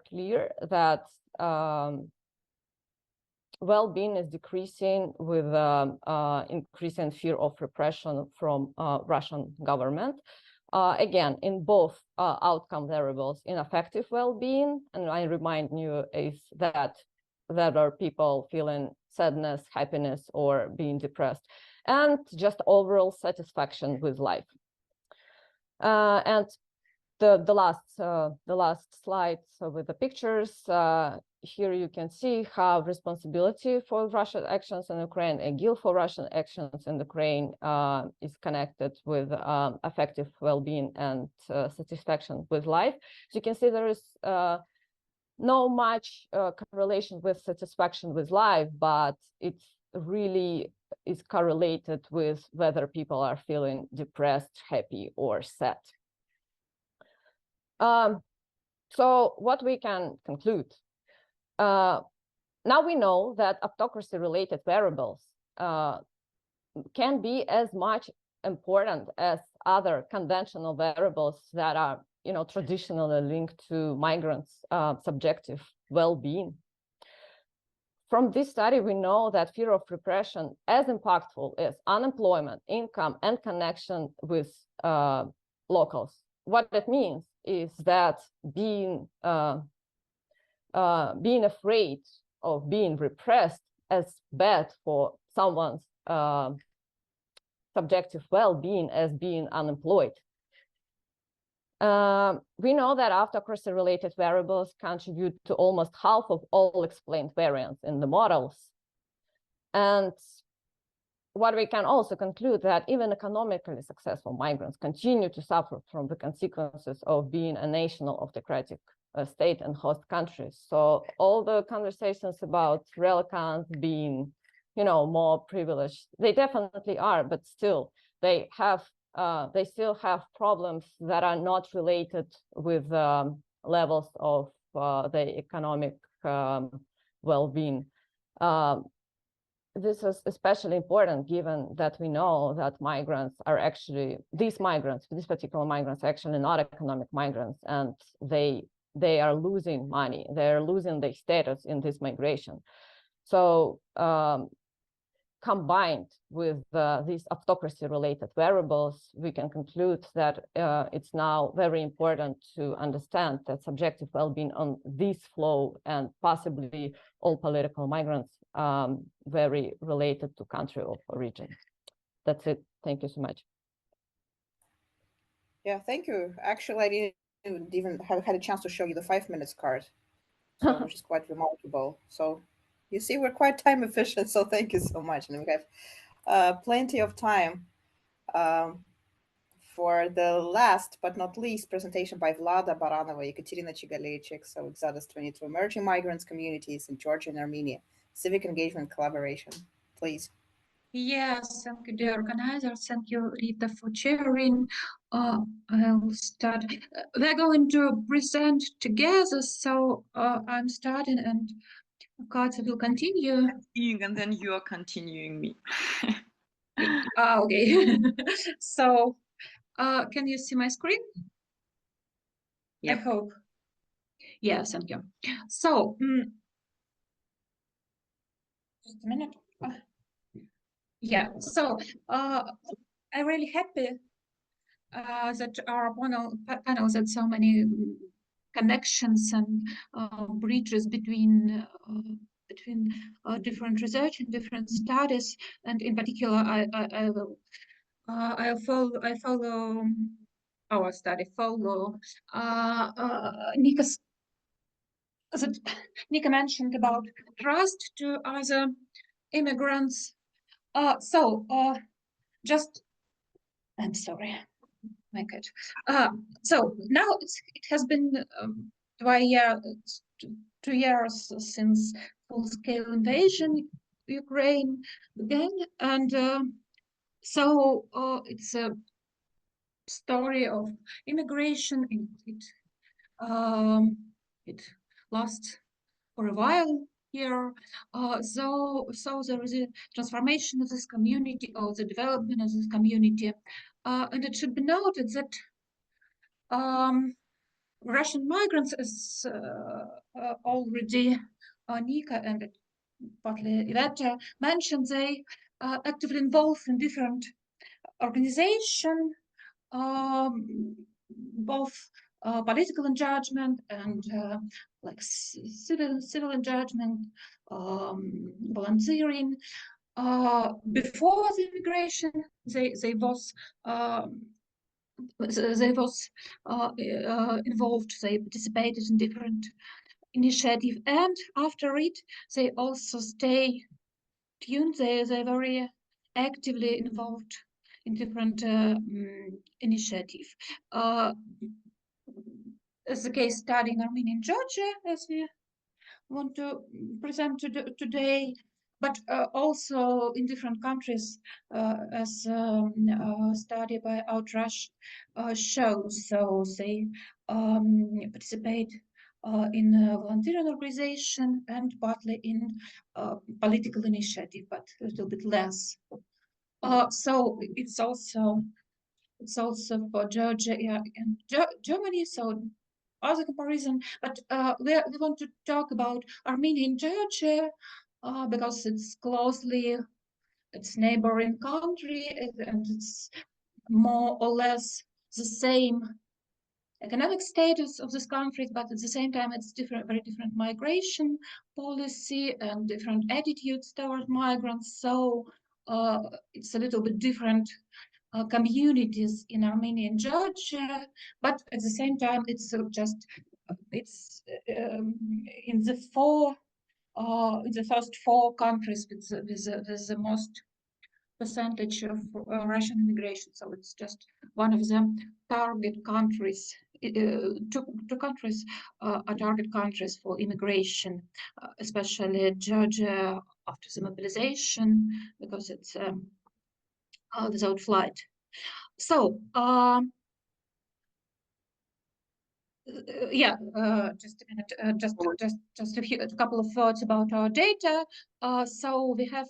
clear that well-being is decreasing with increasing fear of repression from Russian government. Again, in both outcome variables, in affective well-being, and I remind you is that are people feeling sadness, happiness, or being depressed, and just overall satisfaction with life. And the last slide, so with the pictures, here you can see how responsibility for Russian actions in Ukraine and guilt for Russian actions in Ukraine is connected with affective well-being and satisfaction with life. So you can see there is no much correlation with satisfaction with life, but it really is correlated with whether people are feeling depressed, happy, or sad. So what we can conclude, now we know that autocracy-related variables can be as much important as other conventional variables that are, traditionally linked to migrants' subjective well-being. From this study, we know that fear of repression as impactful as unemployment, income, and connection with locals. What that means is that being afraid of being repressed as bad for someone's subjective well-being as being unemployed. We know that autocracy-related variables contribute to almost half of all explained variants in the models. And what we can also conclude that even economically successful migrants continue to suffer from the consequences of being a national autocratic state and host countries. So all the conversations about relicants being, more privileged, they definitely are, but still they still have problems that are not related with levels of the economic well-being. This is especially important given that we know that migrants are actually, these particular migrants are actually not economic migrants, and they are losing money, they're losing their status in this migration. So combined with these autocracy-related variables, we can conclude that it's now very important to understand that subjective well-being on this flow and possibly all political migrants very related to country of origin. That's it. Thank you so much. Yeah, thank you. Actually, I didn't even have had a chance to show you the 5 minutes card, so, which is quite remarkable. So you see, we're quite time efficient, so thank you so much. And we have plenty of time for the last but not least presentation by Vlada Baranova, Ekaterina Chigalechik, so Exodus 22, Emerging Migrants Communities in Georgia and Armenia, Civic Engagement Collaboration. Please. Yes, thank you, dear organizers. Thank you, Rita, for chairing. I'll start. We're going to present together, so I'm starting, and Katja will continue. And then you are continuing me. Okay. So, can you see my screen? Yep. I hope. Yes, thank you. So, just a minute. Yeah, so I'm really happy that our panels had so many connections and bridges between different research and different studies, and in particular, I follow our study, Nika's. That Nica mentioned about trust to other immigrants. Just, I'm sorry, my cat. So now it has been 2 years since full-scale invasion Ukraine began, and so it's a story of immigration. It lasts for a while here. So there is a transformation of this community, or the development of this community. And it should be noted that Russian migrants, as already Nica and partly Ivetta mentioned, they actively involved in different organizations, both political engagement and like civil engagement, volunteering. Before the immigration, they was involved. They participated in different initiatives, and after it, they also stay tuned. They very actively involved in different initiatives. As a case study in Armenia and Georgia, as we want to present today, but also in different countries, as a study by Outrush shows. So they participate in a volunteering organization and partly in political initiative, but a little bit less. So it's also for Georgia and Germany. So other comparison, but we want to talk about Armenia and Georgia because it's closely its neighboring country, and it's more or less the same economic status of this country, but at the same time it's very different migration policy and different attitudes toward migrants. So it's a little bit different communities in Armenia and Georgia, but at the same time it's in the first 4 countries with the most percentage of Russian immigration. So it's just one of the target countries. 2 countries are target countries for immigration, especially Georgia after the mobilization, because it's without flight. So just a minute, just a couple of thoughts about our data. So we have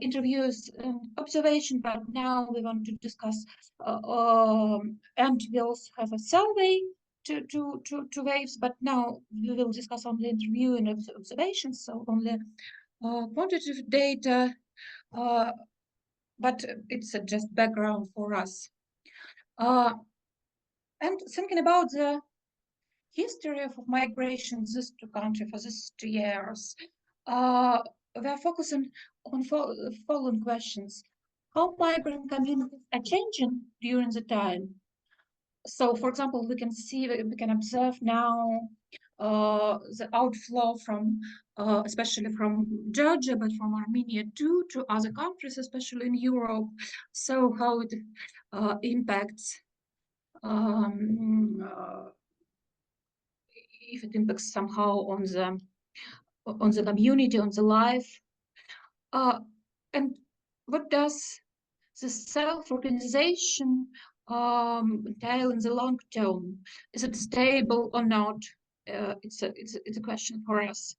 interviews and observation, but now we want to discuss, and we also have a survey to waves, but now we will discuss only interview and observations, so only quantitative data, but it's just background for us. And thinking about the history of migration in this country for these 2 years, we are focusing on following questions: how migrant communities are changing during the time. So, for example, we can observe now the outflow from, especially from Georgia, but from Armenia too, to other countries, especially in Europe. So, how it impacts. If it impacts somehow on the community, on the life, and what does the self-organization entail in the long term? Is it stable or not? It's a question for us.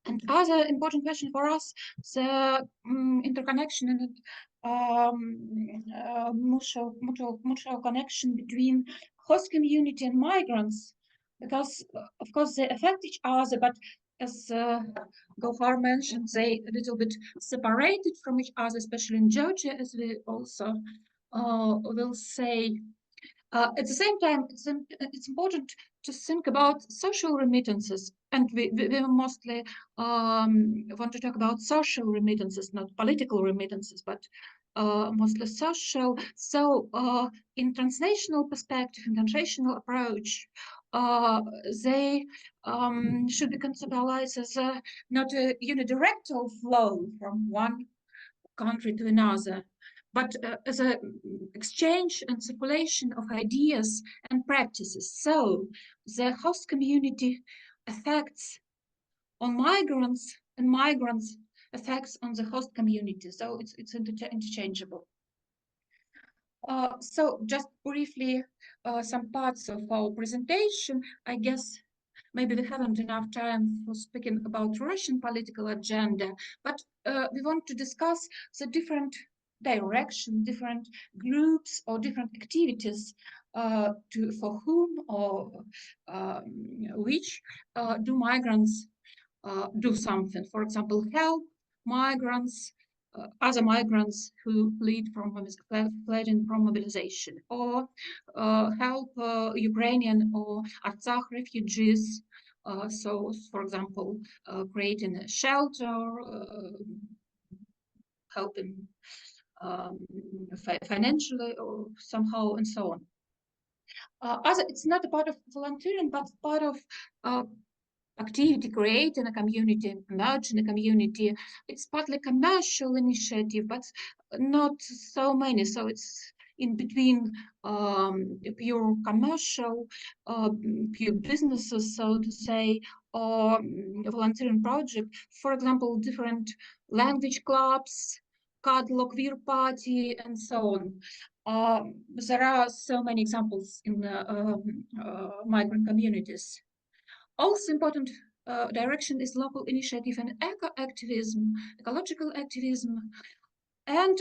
And other important question for us, the interconnection and mutual connection between host community and migrants, because of course they affect each other, but as Gaukhar mentioned, they a little bit separated from each other, especially in Georgia, as we also will say. At the same time, it's important to think about social remittances, and we mostly want to talk about social remittances, not political remittances, but mostly social. So in transnational perspective, in transnational approach, they should be conceptualized as not a unidirectional flow from one country to another, but as an exchange and circulation of ideas and practices. So the host community effects on migrants and migrants effects on the host community. So it's interchangeable. So just briefly, some parts of our presentation. I guess maybe we haven't enough time for speaking about Russian political agenda, but we want to discuss the different direction, different groups or different activities for whom or which do migrants do something. For example, help migrants, other migrants who fled from mobilization, or help Ukrainian or Artsakh refugees. So, for example, creating a shelter, helping financially or somehow, and so on. It's not a part of volunteering, but part of activity, creating a community, merging a community. It's partly commercial initiative, but not so many. So it's in between pure commercial, pure businesses, so to say, or volunteering project. For example, different language clubs, cuddle queer party, and so on. There are so many examples in migrant communities. Also important direction is local initiative and eco-activism, ecological activism. And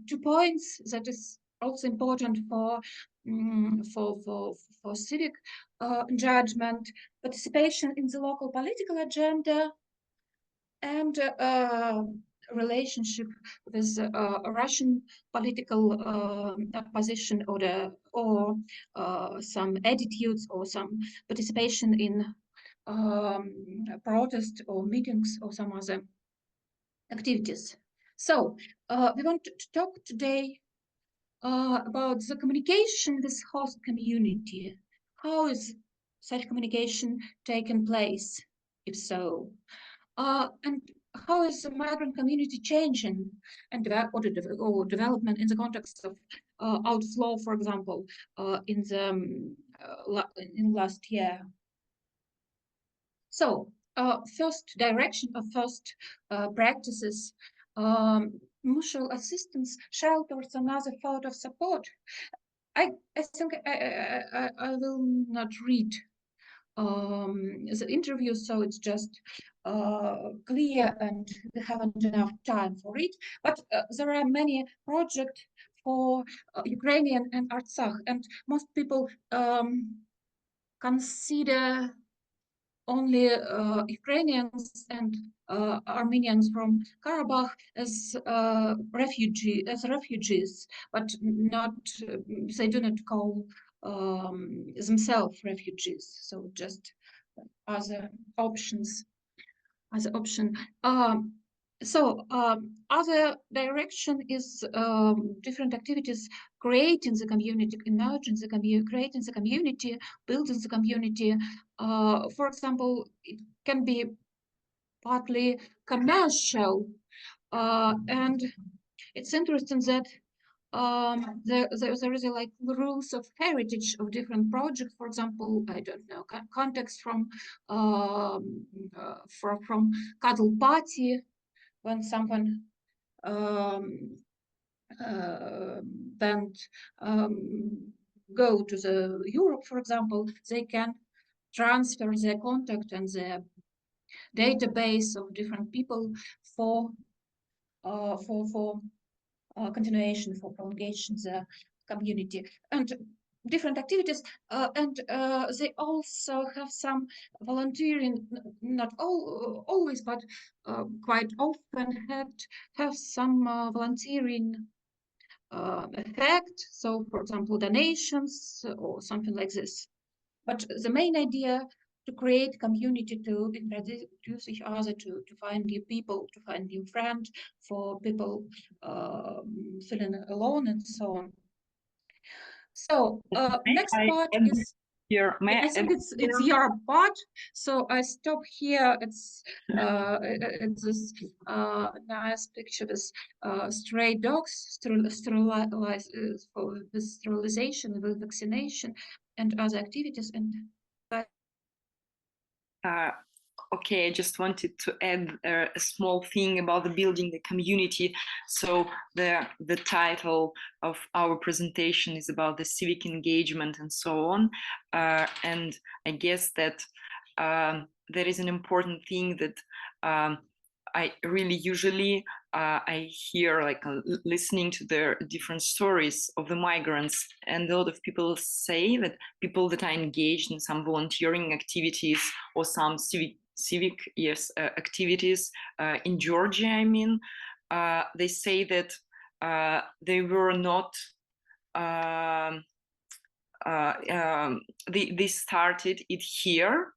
2 points that is also important for civic judgment, participation in the local political agenda, and relationship with Russian political opposition, or some attitudes or some participation in protest or meetings or some other activities. So we want to talk today about the communication with host community. How is such communication taking place, if so? And how is the migrant community changing and development in the context of outflow, for example, in last year? So, first direction of first practices, mutual assistance, shelters, and other sort of support. I think I will not read the interview, so it's just clear, and we haven't enough time for it. But there are many projects for Ukrainian and Artsakh, and most people consider only Ukrainians and Armenians from Karabakh as refugees, but not they do not call themselves refugees. So just other options, other direction is different activities, creating the community, emerging the community, creating the community, building the community. For example, it can be partly commercial, and it's interesting that there is like rules of heritage of different projects. For example, I don't know, context from cuddle party, when someone then go to the Europe, for example, they can transfer their contact and their database of different people for continuation, for prolongation the community and different activities, and they also have some volunteering, not always, but quite often have some volunteering effect. So, for example, donations or something like this. But the main idea to create community, to introduce each other, to find new people, to find new friends, for people feeling alone and so on. So next part is here. I think it's your part, so I stop here. It's this nice picture with stray dogs with sterilization, with vaccination, and other activities. And okay, I just wanted to add a small thing about the building the community. So the title of our presentation is about the civic engagement and so on. And I guess that there is an important thing that I really usually I hear, like listening to the different stories of the migrants, and a lot of people say that people that are engaged in some volunteering activities or some civic activities in Georgia, I mean, they say that they were not they started it here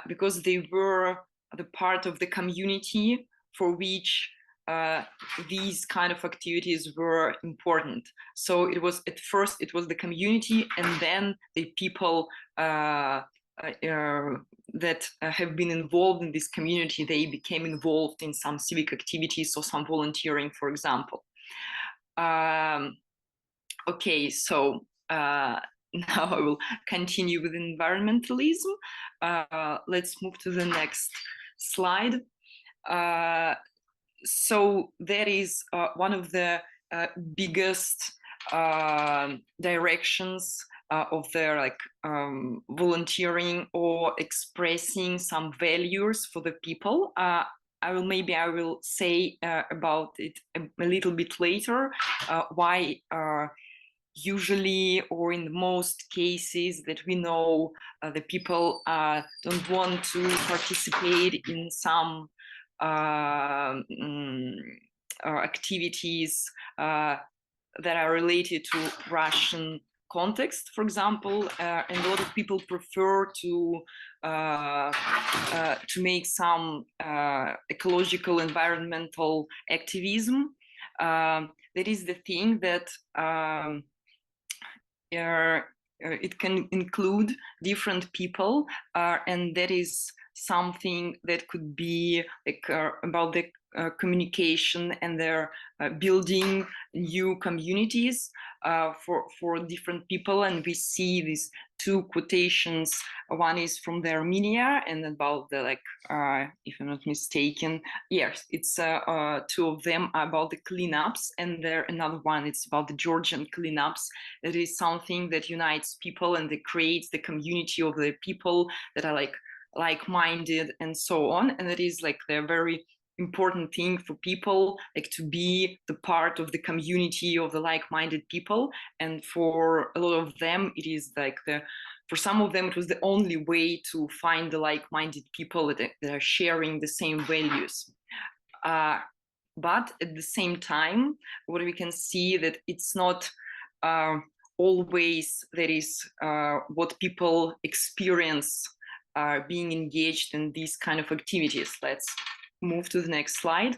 because they were the part of the community for which these kind of activities were important. So it was at first it was the community, and then the people that have been involved in this community, they became involved in some civic activities or some volunteering, for example. Okay, so now I will continue with environmentalism. Let's move to the next slide. So that is one of the biggest directions of their volunteering or expressing some values for the people. I will say about it a little bit later, why usually, or in most cases that we know, the people don't want to participate in some activities that are related to Russian context, for example, and a lot of people prefer to make some ecological, environmental activism. That is the thing that it can include different people, and that is something that could be like about the communication and their building new communities for different people. And we see these two quotations. One is from the Armenia and about the if I'm not mistaken, yes, it's two of them about the cleanups, and there another one, it's about the Georgian cleanups. It is something that unites people and that creates the community of the people that are like-minded and so on. And it is like the very important thing for people, like to be the part of the community of the like-minded people. And for a lot of them, it is like for some of them, it was the only way to find the like-minded people that are sharing the same values. But at the same time, what we can see that it's not always that is what people experience being engaged in these kind of activities. Let's move to the next slide.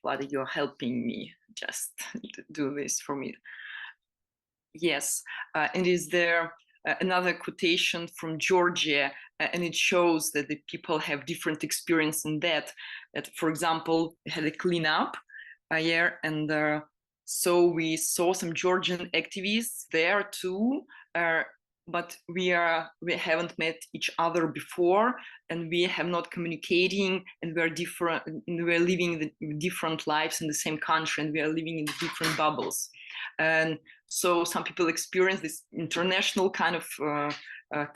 Vlada, you're helping me just to do this for me. Yes, and is there another quotation from Georgia, and it shows that the people have different experience in that for example, had a cleanup here, and so we saw some Georgian activists there too, but we haven't met each other before, and we have not communicating, and we're different, and we're living different lives in the same country, and we are living in different bubbles. And so some people experience this international kind of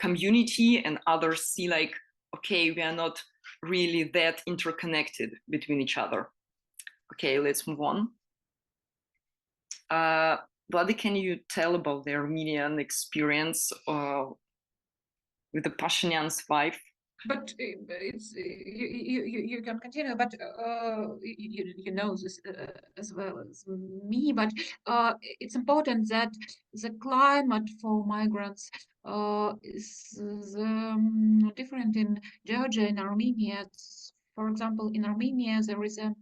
community, and others see like okay, we are not really that interconnected between each other. Okay, let's move on. Vladi, can you tell about the Armenian experience with the Pashinyan's wife? But it's you can continue, but you know this as well as me. But it's important that the climate for migrants is different in Georgia and Armenia. For example, in Armenia there is a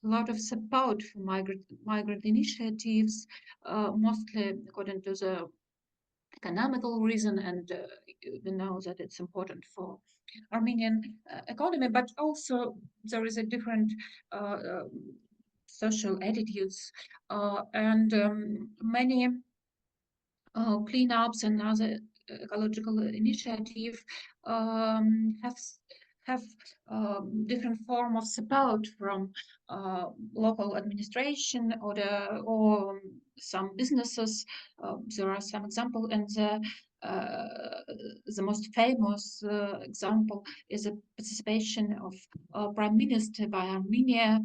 lot of support for migrant initiatives, mostly according to the economical reason, and we know that it's important for Armenian economy, but also there is a different social attitudes and many cleanups and other ecological initiative have different form of support from local administration or some businesses. There are some examples, and the most famous example is a participation of Prime Minister by Armenia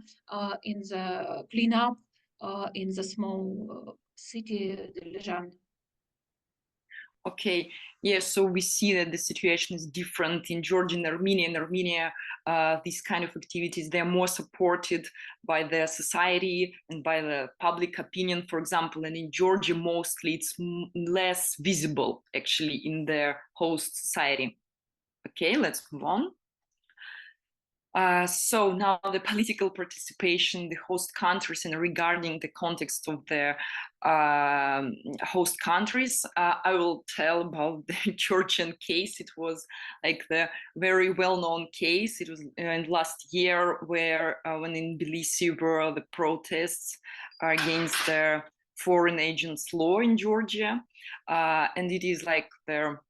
in the cleanup in the small city Dilijan. Okay, yes, so we see that the situation is different in Georgia and Armenia. In Armenia, these kind of activities, they're more supported by the society and by the public opinion, for example, and in Georgia, mostly it's less visible, actually, in the host society. Okay, let's move on. So now the political participation, the host countries, and regarding the context of the host countries, I will tell about the Georgian case. It was like the very well-known case. It was in last year where when in Tbilisi were the protests against the foreign agents law in Georgia. And it is like the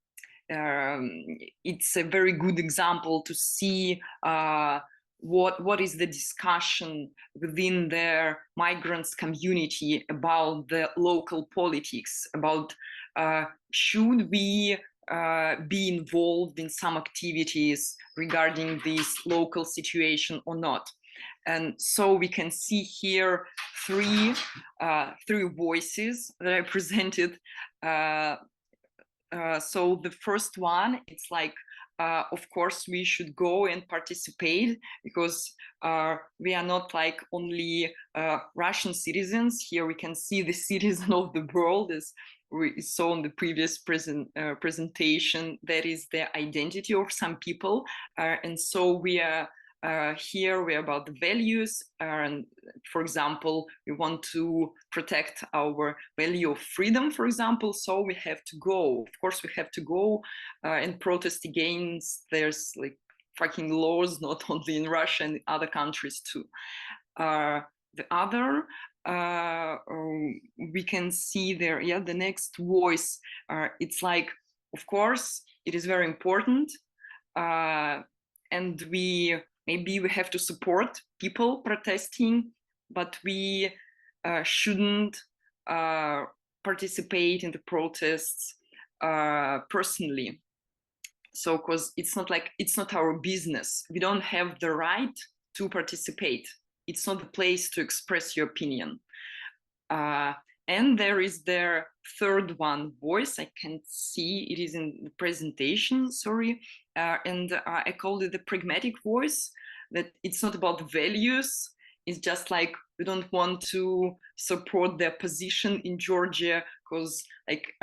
it's a very good example to see what is the discussion within the migrants community about the local politics, about should we be involved in some activities regarding this local situation or not. And so we can see here three voices that I presented. So the first one, it's like, of course, we should go and participate because we are not like only Russian citizens. Here we can see the citizen of the world, as we saw in the previous presentation. That is the identity of some people. And so we are here we're about the values, and for example, we want to protect our value of freedom, for example, so we have to go. Of course, we have to go and protest against there's like fucking laws, not only in Russia and other countries too. The other we can see there, yeah, the next voice. It's like, of course, it is very important, and maybe we have to support people protesting, but we shouldn't participate in the protests personally. So, because it's not our business. We don't have the right to participate. It's not the place to express your opinion. And there is the third one voice. I can't see, it is in the presentation, sorry. And I called it the pragmatic voice, that it's not about values. It's just like, we don't want to support the opposition in Georgia because like,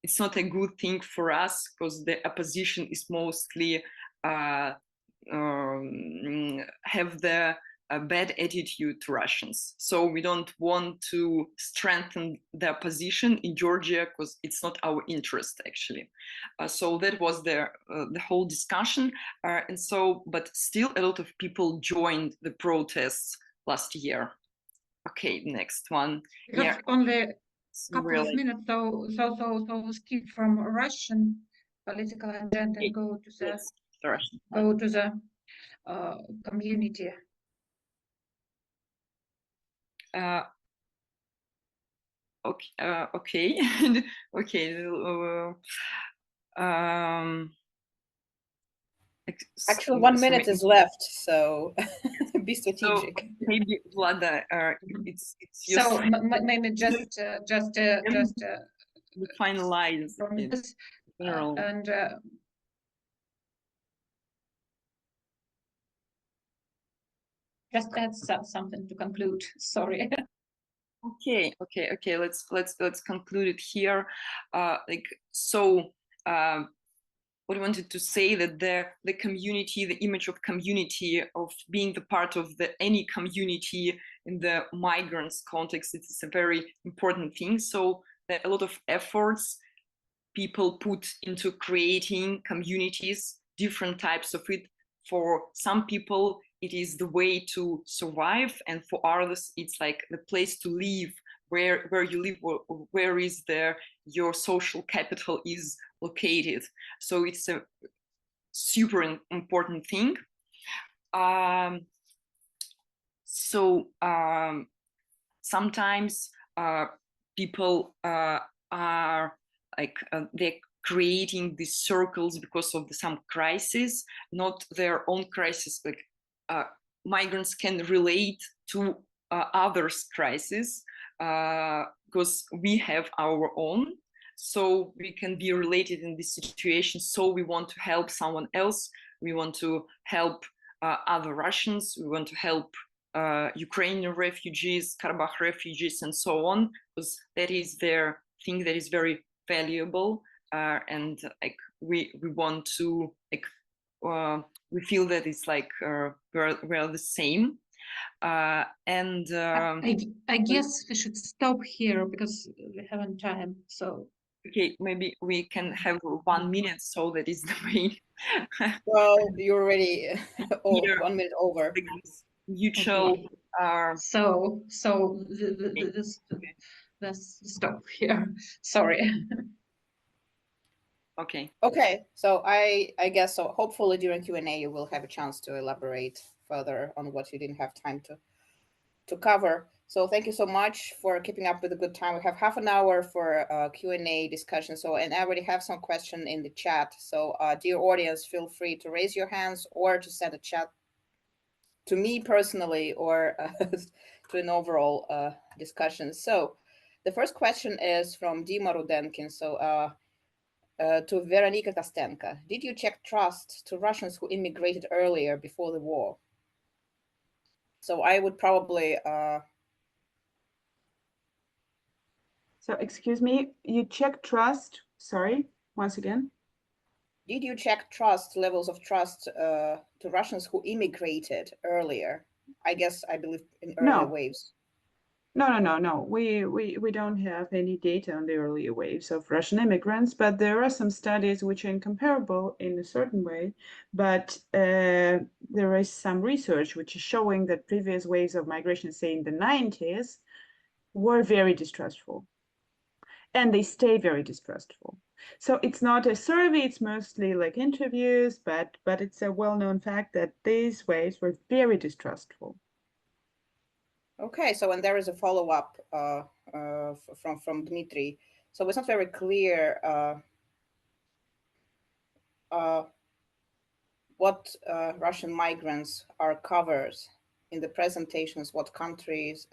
it's not a good thing for us because the opposition is mostly have the a bad attitude to Russians. So we don't want to strengthen the opposition in Georgia because it's not our interest actually. So that was the whole discussion. And so, but still a lot of people joined the protests last year. Okay, next one. We have only a couple really of minutes, so skip from Russian political agenda and go to the yes, the Russian. go to the community. Okay, okay. Actually, 1 minute is left, so be strategic. So maybe Vlada, it's your So maybe just finalize from in this general. and just add something to conclude. Sorry. Okay. Let's conclude it here. What I wanted to say that the community, the image of community, of being the part of any community in the migrants context, it's a very important thing. So there are a lot of efforts people put into creating communities, different types of it. For some people, it is the way to survive, and for others, it's like the place to live, where you live, where is your social capital is located. So it's a super important thing. Sometimes people are like they're creating these circles because of some crisis, not their own crisis. Like migrants can relate to others' crisis because we have our own. So we can be related in this situation. So we want to help someone else. We want to help other Russians. We want to help Ukrainian refugees, Karabakh refugees, and so on, because that is their thing that is very valuable. And like we want to we feel that it's like we're the same. I guess we should stop here because we haven't time. So okay, maybe we can have 1 minute, so that is the way. Well, you're already 1 minute over. Mutual. Okay. So let's stop here. Sorry. Okay. So I guess so. Hopefully during Q&A you will have a chance to elaborate further on what you didn't have time to cover. So thank you so much for keeping up with a good time. We have half an hour for Q&A discussion. So, and I already have some question in the chat. So dear audience, feel free to raise your hands or to send a chat to me personally or to an overall discussion. So the first question is from Dima Rudenkin. So to Nica Kostenko, did you check trust to Russians who immigrated earlier before the war? So I would probably... So excuse me, you check trust, sorry, once again. Did you check levels of trust to Russians who immigrated earlier? I believe in earlier waves. No. We don't have any data on the earlier waves of Russian immigrants, but there are some studies which are incomparable in a certain way. But there is some research which is showing that previous waves of migration, say in the 90s, were very distrustful. And they stay very distrustful. So it's not a survey, it's mostly like interviews, but it's a well-known fact that these waves were very distrustful. Okay, so and there is a follow-up from Dmitry. So it's not very clear what Russian migrants are covered in the presentations, what countries,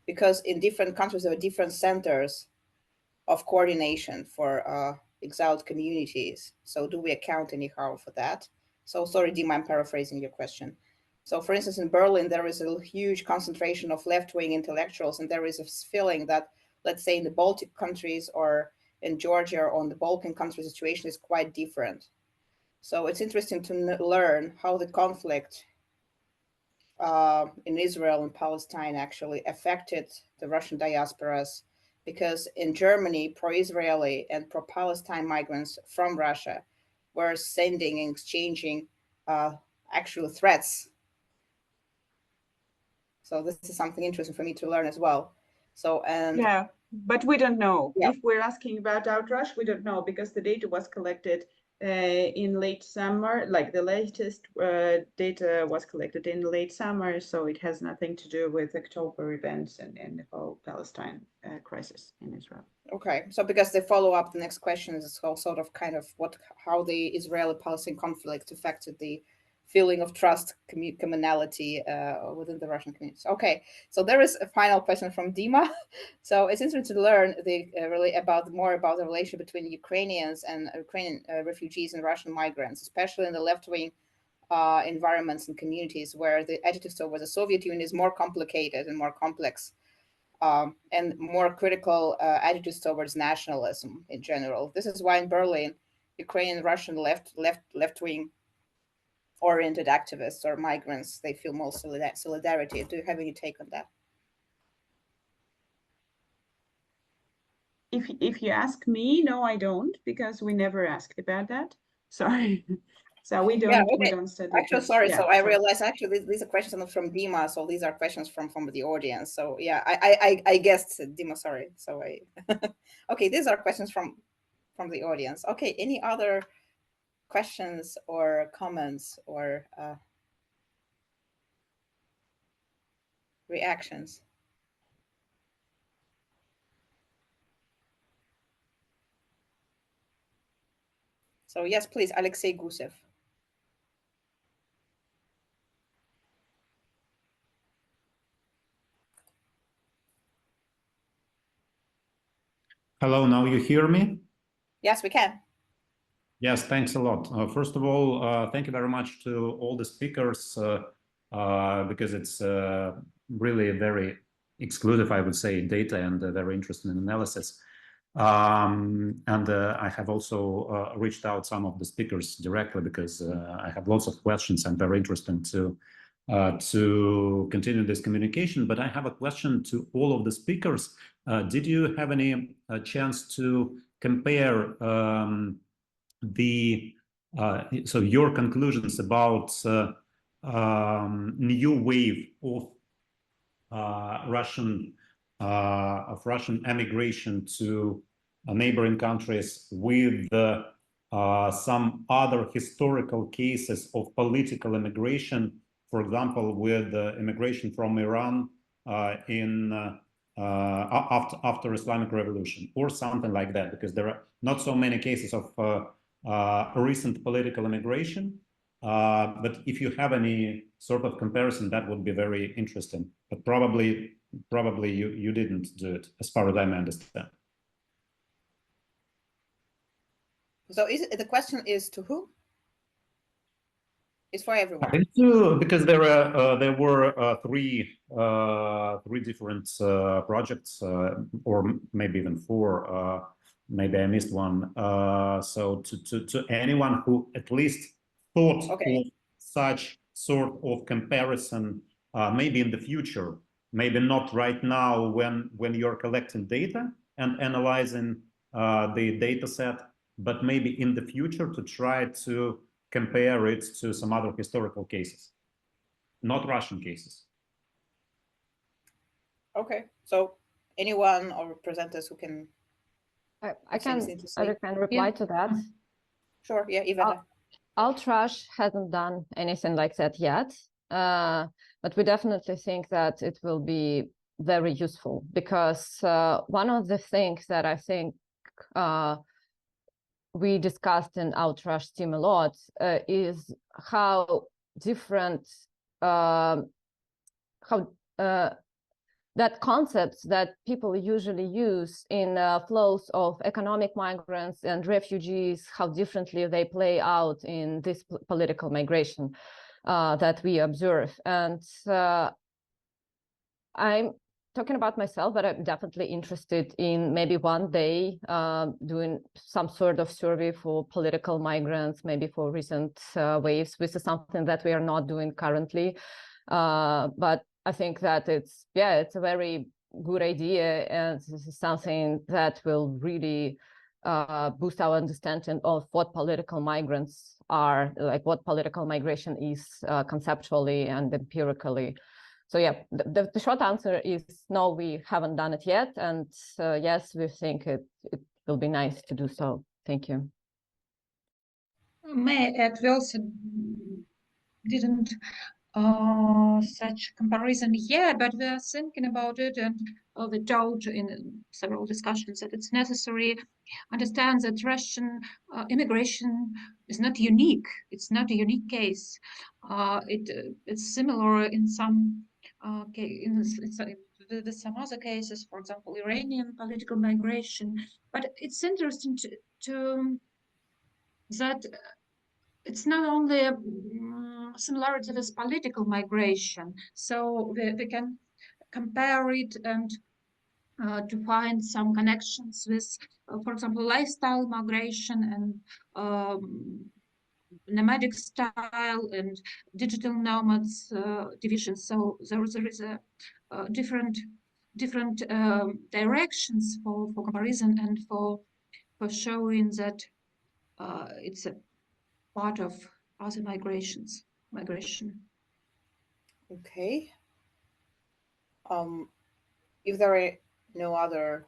because in different countries there are different centers of coordination for exiled communities. So do we account anyhow for that? So sorry, Dima, I'm paraphrasing your question. So for instance, in Berlin, there is a huge concentration of left-wing intellectuals, and there is a feeling that, let's say in the Baltic countries or in Georgia or on the Balkan countries, the situation is quite different. So it's interesting to learn how the conflict in Israel and Palestine actually affected the Russian diasporas, because in Germany, pro-Israeli and pro-Palestine migrants from Russia were sending and exchanging actual threats. So this is something interesting for me to learn as well. So, and yeah, but we don't know. Yeah. If we're asking about outrush, we don't know, because the data was collected in late summer, like the latest data was collected in late summer, so it has nothing to do with October events and the whole Palestine crisis in Israel. Okay, so because they follow up, the next question is sort of kind of how the Israeli-Palestine conflict affected the feeling of trust, commonality within the Russian communities. Okay, so there is a final question from Dima. So it's interesting to learn more about the relation between Ukrainians and Ukrainian refugees and Russian migrants, especially in the left-wing environments and communities where the attitude towards the Soviet Union is more complicated and more complex, and more critical attitudes towards nationalism in general. This is why in Berlin, Ukrainian and Russian left-wing oriented activists or migrants, they feel more solidarity. Do you have any take on that? If you ask me, no, I don't, because we never asked about that. Sorry. So we don't. Yeah, okay. We don't study. Actually, sorry. Yeah, so I realized actually these are questions not from Dima, so these are questions from the audience. So yeah, I guessed Dima. Sorry. So okay, these are questions from the audience. Okay, any other questions or comments or reactions? So yes, please, Alexei Gusev. Hello, now you hear me? Yes, we can. Yes, thanks a lot. First of all, thank you very much to all the speakers, because it's really very exclusive, I would say, data and very interesting analysis. And I have also reached out some of the speakers directly because I have lots of questions and very interested to continue this communication. But I have a question to all of the speakers. Did you have any chance to compare so your conclusions about new wave of Russian emigration to neighboring countries with some other historical cases of political immigration, for example, with immigration from Iran after Islamic Revolution or something like that, because there are not so many cases of recent political immigration. But if you have any sort of comparison, that would be very interesting. But probably you didn't do it, as far as I understand. So the question is to who? It's for everyone. I think so, because there were three different projects, or maybe even four. Maybe I missed one. So to anyone who at least thought of such sort of comparison, maybe in the future, maybe not right now when you're collecting data and analyzing the data set, but maybe in the future to try to compare it to some other historical cases, not Russian cases. Okay, so anyone or presenters who can I can reply to that. Sure, yeah, Ivetta. Ultrash hasn't done anything like that yet, but we definitely think that it will be very useful, because one of the things that I think we discussed in Ultrash team a lot is how different that concepts that people usually use in flows of economic migrants and refugees, how differently they play out in this political migration that we observe. And I'm talking about myself, but I'm definitely interested in maybe one day doing some sort of survey for political migrants, maybe for recent waves. This is something that we are not doing currently, but I think that it's a very good idea, and this is something that will really boost our understanding of what political migrants are, like what political migration is conceptually and empirically. So yeah, the short answer is no, we haven't done it yet, and yes, we think it will be nice to do so. Thank you. may add, we also didn't such comparison yet, but we are thinking about it, and we told in several discussions that it's necessary understand that Russian immigration is not unique. It's not a unique case. It's similar in some with some other cases, for example, Iranian political migration. But it's interesting to that it's not only a similarity with political migration, so we can compare it and to find some connections with, for example, lifestyle migration and nomadic style and digital nomads divisions. So there is a different directions for comparison and for showing that it's a part of other migration. Okay. If there are no other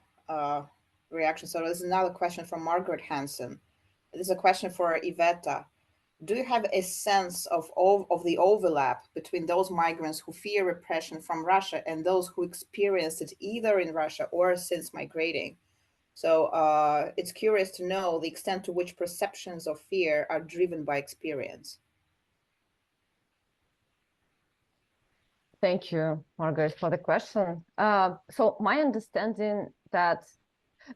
reactions, so there's another question from Margaret Hanson. This is a question for Ivetta. Do you have a sense of the overlap between those migrants who fear repression from Russia and those who experienced it either in Russia or since migrating? So it's curious to know the extent to which perceptions of fear are driven by experience. Thank you, Margaret, for the question. So my understanding that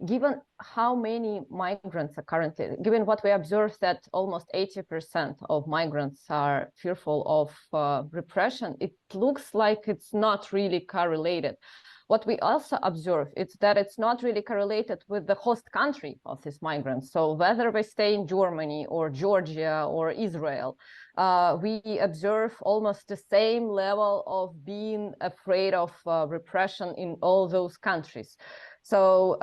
given how many migrants are currently, given what we observed that almost 80% of migrants are fearful of repression, it looks like it's not really correlated. What we also observe is that it's not really correlated with the host country of these migrants. So whether we stay in Germany or Georgia or Israel, we observe almost the same level of being afraid of repression in all those countries. So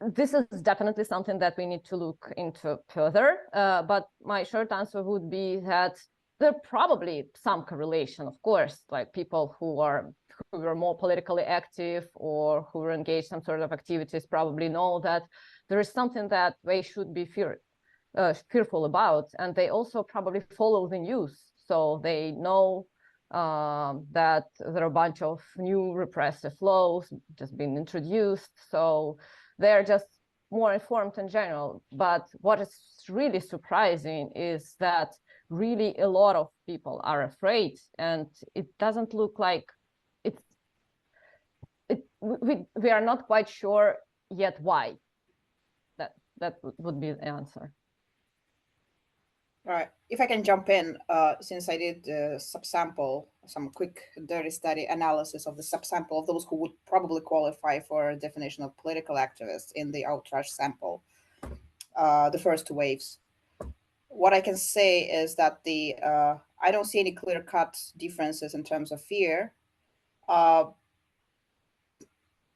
this is definitely something that we need to look into further. But my short answer would be that there probably some correlation, of course, like people who were more politically active or who were engaged in some sort of activities probably know that there is something that they should be fearful about, and they also probably follow the news, so they know that there are a bunch of new repressive laws just being introduced, so they're just more informed in general. But what is really surprising is that really a lot of people are afraid, and it doesn't look like we are not quite sure yet why. That would be the answer. Right. If I can jump in, since I did subsample, some quick dirty study analysis of the subsample of those who would probably qualify for a definition of political activists in the outrush sample, the first two waves. What I can say is that I don't see any clear-cut differences in terms of fear.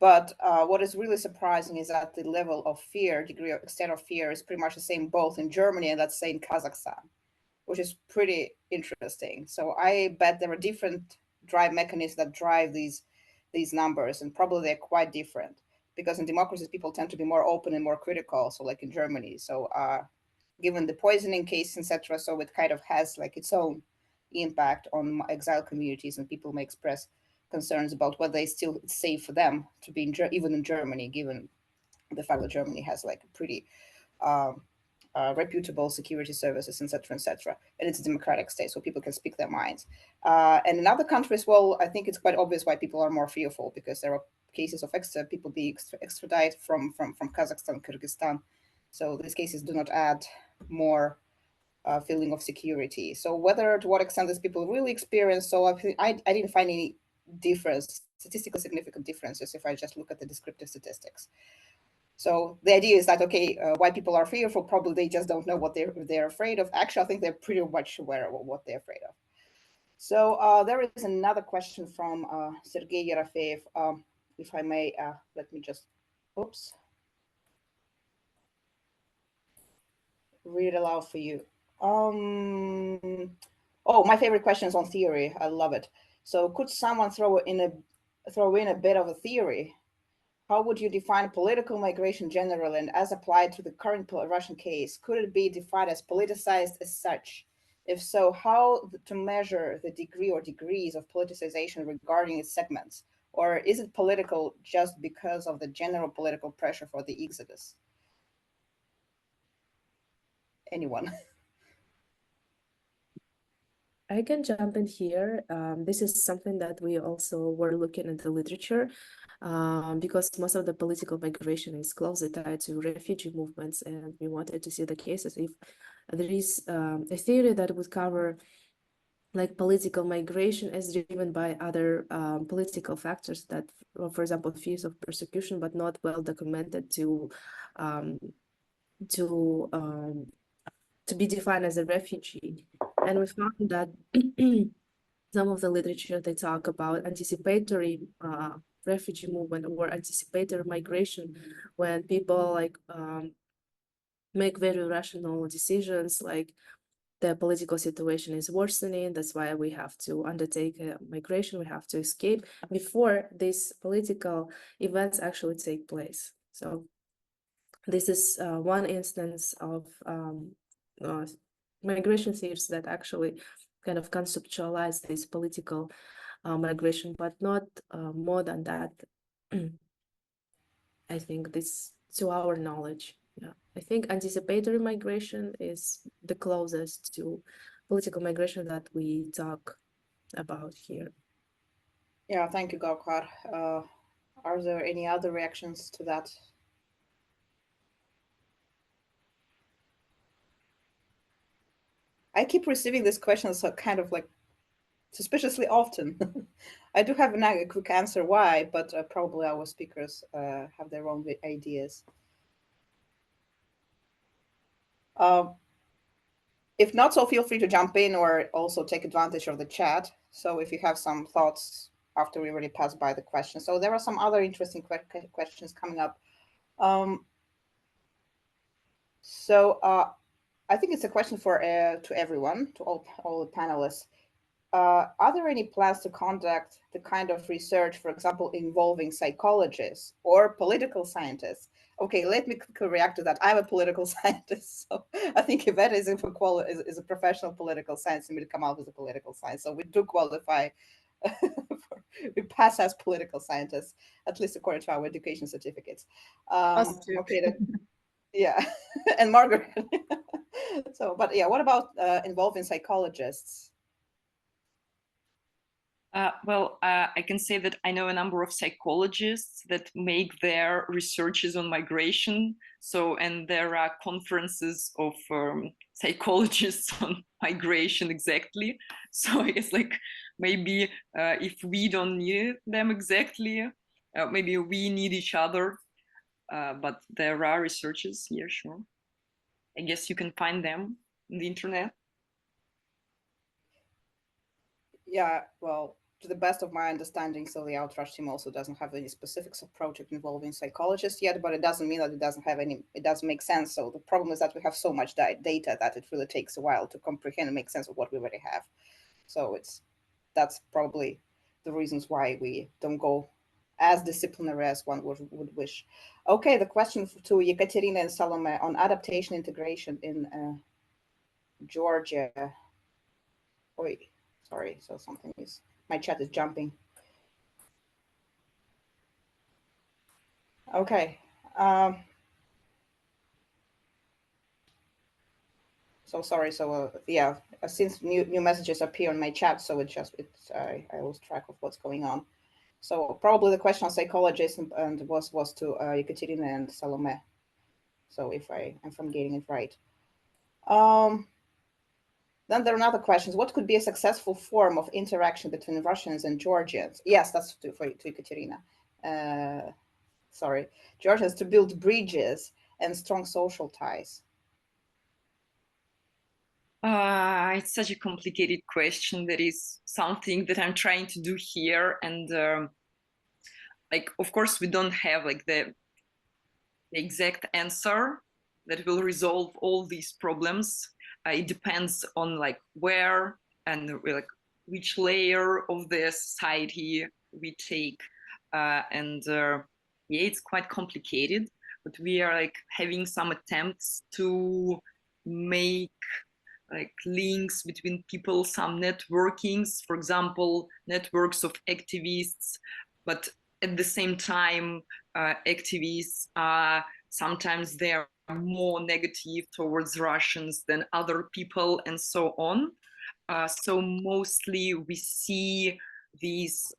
But what is really surprising is that the level of fear, degree of extent of fear, is pretty much the same both in Germany and let's say in Kazakhstan, which is pretty interesting. So I bet there are different drive mechanisms that drive these numbers, and probably they're quite different, because in democracies people tend to be more open and more critical. So like in Germany, so given the poisoning case, etc., so it kind of has like its own impact on exile communities, and people may express concerns about whether it's still safe for them to be even in Germany, given the fact that Germany has like a pretty reputable security services, etc., and it's a democratic state, so people can speak their minds. And in other countries, well, I think it's quite obvious why people are more fearful, because there are cases of people being extradited from Kazakhstan, Kyrgyzstan. So these cases do not add more feeling of security. So whether to what extent these people really experience, so I didn't find any statistically significant differences if I just look at the descriptive statistics. So the idea is that, okay, why people are fearful, probably they just don't know what they're afraid of. Actually, I think they're pretty much aware of what they're afraid of. So there is another question from Sergey Yerofeev. If I may, let me just, read it aloud for you. Oh, my favorite question is on theory. I love it. So could someone throw in a bit of a theory? how would you define political migration generally, and as applied to the current Russian case? Could it be defined as politicized as such? If so, how to measure the degree or degrees of politicization regarding its segments? Or is it political just because of the general political pressure for the exodus? Anyone? I can jump in here. This is something that we also were looking at the literature, because most of the political migration is closely tied to refugee movements, and we wanted to see the cases if there is a theory that would cover like political migration as driven by other political factors that, for example, fears of persecution, but not well documented to be defined as a refugee. And we found that some of the literature, they talk about anticipatory refugee movement or anticipatory migration, when people like make very rational decisions, like the political situation is worsening, that's why we have to undertake a migration, we have to escape before these political events actually take place. So this is one instance of migration theories that actually kind of conceptualize this political migration, but not more than that. I think this, to our knowledge. Yeah, I think anticipatory migration is the closest to political migration that we talk about here. Yeah, thank you, Gaukhar. Are there any other reactions to that? I keep receiving these questions kind of like suspiciously often. I do have a quick answer why, but probably our speakers have their own ideas. If not, so feel free to jump in or also take advantage of the chat. So if you have some thoughts after we already passed by the question. So there are some other interesting questions coming up. I think it's a question for to everyone, to all the panelists. Are there any plans to conduct the kind of research, for example, involving psychologists or political scientists? Okay, let me react to that. I'm a political scientist, so I think Ivetta is a professional political science, Emil Kamalov is a political science, so we do qualify. We pass as political scientists, at least according to our education certificates. Okay, yeah, and Margaret. So, but yeah, what about involving psychologists? I can say that I know a number of psychologists that make their researches on migration. So, and there are conferences of psychologists on migration exactly. So I guess like maybe if we don't need them exactly, maybe we need each other. But there are researchers here, sure. I guess you can find them on the internet. Yeah, well, to the best of my understanding, so the Outrush team also doesn't have any specific project involving psychologists yet, but it doesn't mean that it doesn't have any, it doesn't make sense. So the problem is that we have so much data that it really takes a while to comprehend and make sense of what we already have. So that's probably the reasons why we don't go as disciplinary as one would wish. Okay, the question to Yekaterina and Salome on adaptation integration in Georgia. Wait. Sorry, so something is, my chat is jumping. Okay. So sorry, so yeah, since new messages appear on my chat, so I lose track of what's going on. So probably the question on psychologists and was to Yekaterina and Salome. So if I'm getting it right. Then there are other questions. What could be a successful form of interaction between Russians and Georgians? Yes, that's to Ekaterina. Sorry, Georgians to build bridges and strong social ties. It's such a complicated question. That is something that I'm trying to do here. And like, of course, we don't have like the exact answer that will resolve all these problems. It depends on like where and like which layer of the society we take. yeah, it's quite complicated, but we are like having some attempts to make like links between people, some networkings, for example, networks of activists, but at the same time, activists are sometimes they are more negative towards Russians than other people, and so on. So mostly we see these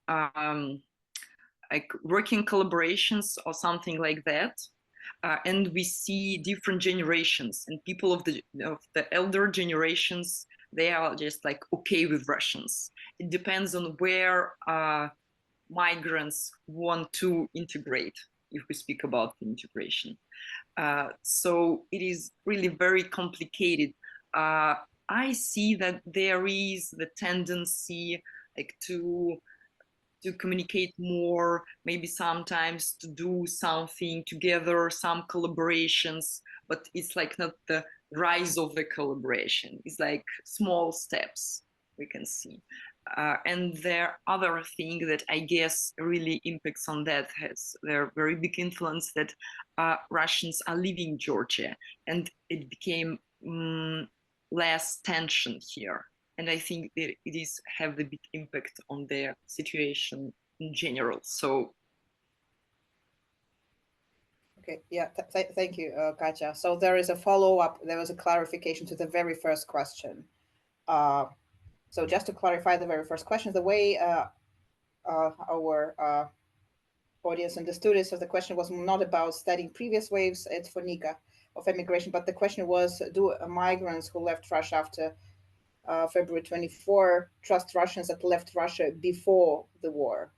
like working collaborations or something like that. And we see different generations, and people of the elder generations, they are just like okay with Russians. It depends on where migrants want to integrate, if we speak about the integration. So it is really very complicated. I see that there is the tendency like to communicate more, maybe sometimes to do something together, some collaborations, but it's like not the rise of the collaboration. It's like small steps we can see. And the other thing that I guess really impacts on that has their very big influence that Russians are leaving Georgia, and it became less tension here. And I think that it is have a big impact on their situation in general. So. Okay, yeah, thank you, Katya. So there is a follow-up, there was a clarification to the very first question. So just to clarify the very first question, the way our audience understood it, so the question was not about studying previous waves, it's for Nica, of immigration, but the question was, do migrants who left Russia after February 24 trust Russians that left Russia before the war?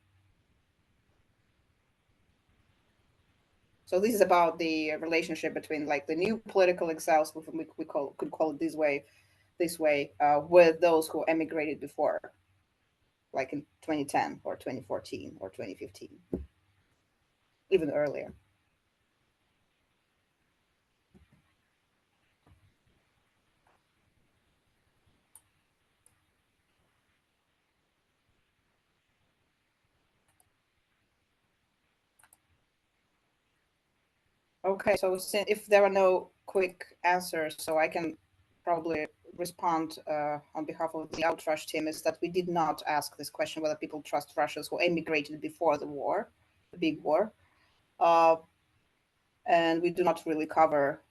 So this is about the relationship between like the new political exiles, we could call it this way, with those who emigrated before, like in 2010 or 2014 or 2015, even earlier. Okay, so if there are no quick answers, so I can probably respond on behalf of the Outrush team, is that we did not ask this question whether people trust Russians who emigrated before the war, the big war. And we do not really cover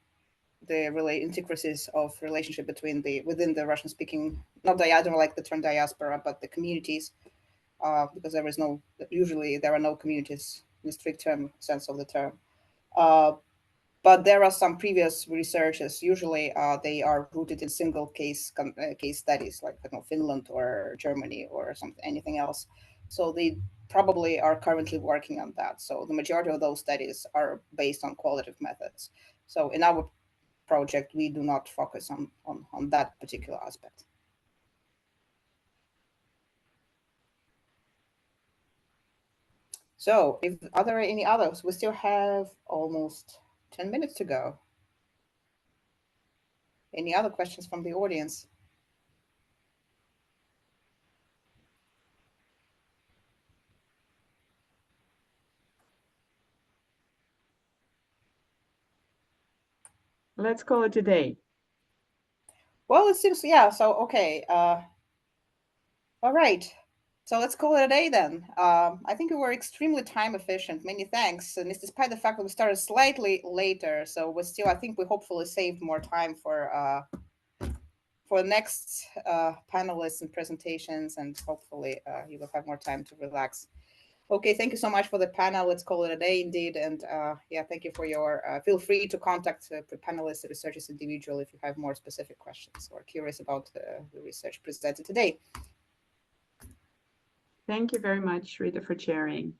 the intricacies of relationship between within the Russian-speaking, I don't like the term diaspora, but the communities, because usually there are no communities in the strict term sense of the term. But there are some previous researches. Usually, they are rooted in single case studies, like Finland or Germany or anything else. So they probably are currently working on that. So the majority of those studies are based on qualitative methods. So in our project, we do not focus on that particular aspect. So are there any others? We still have almost 10 minutes to go. Any other questions from the audience? Let's call it a day. Well, it seems, yeah, so, okay. All right. So let's call it a day then. I think we were extremely time efficient. Many thanks. And it's despite the fact that we started slightly later. So we're still, I think we hopefully saved more time for next panelists and presentations, and hopefully you will have more time to relax. Okay, thank you so much for the panel. Let's call it a day indeed. And yeah, thank you for your, feel free to contact the panelists, the researchers individually if you have more specific questions or curious about the research presented today. Thank you very much, Rita, for sharing.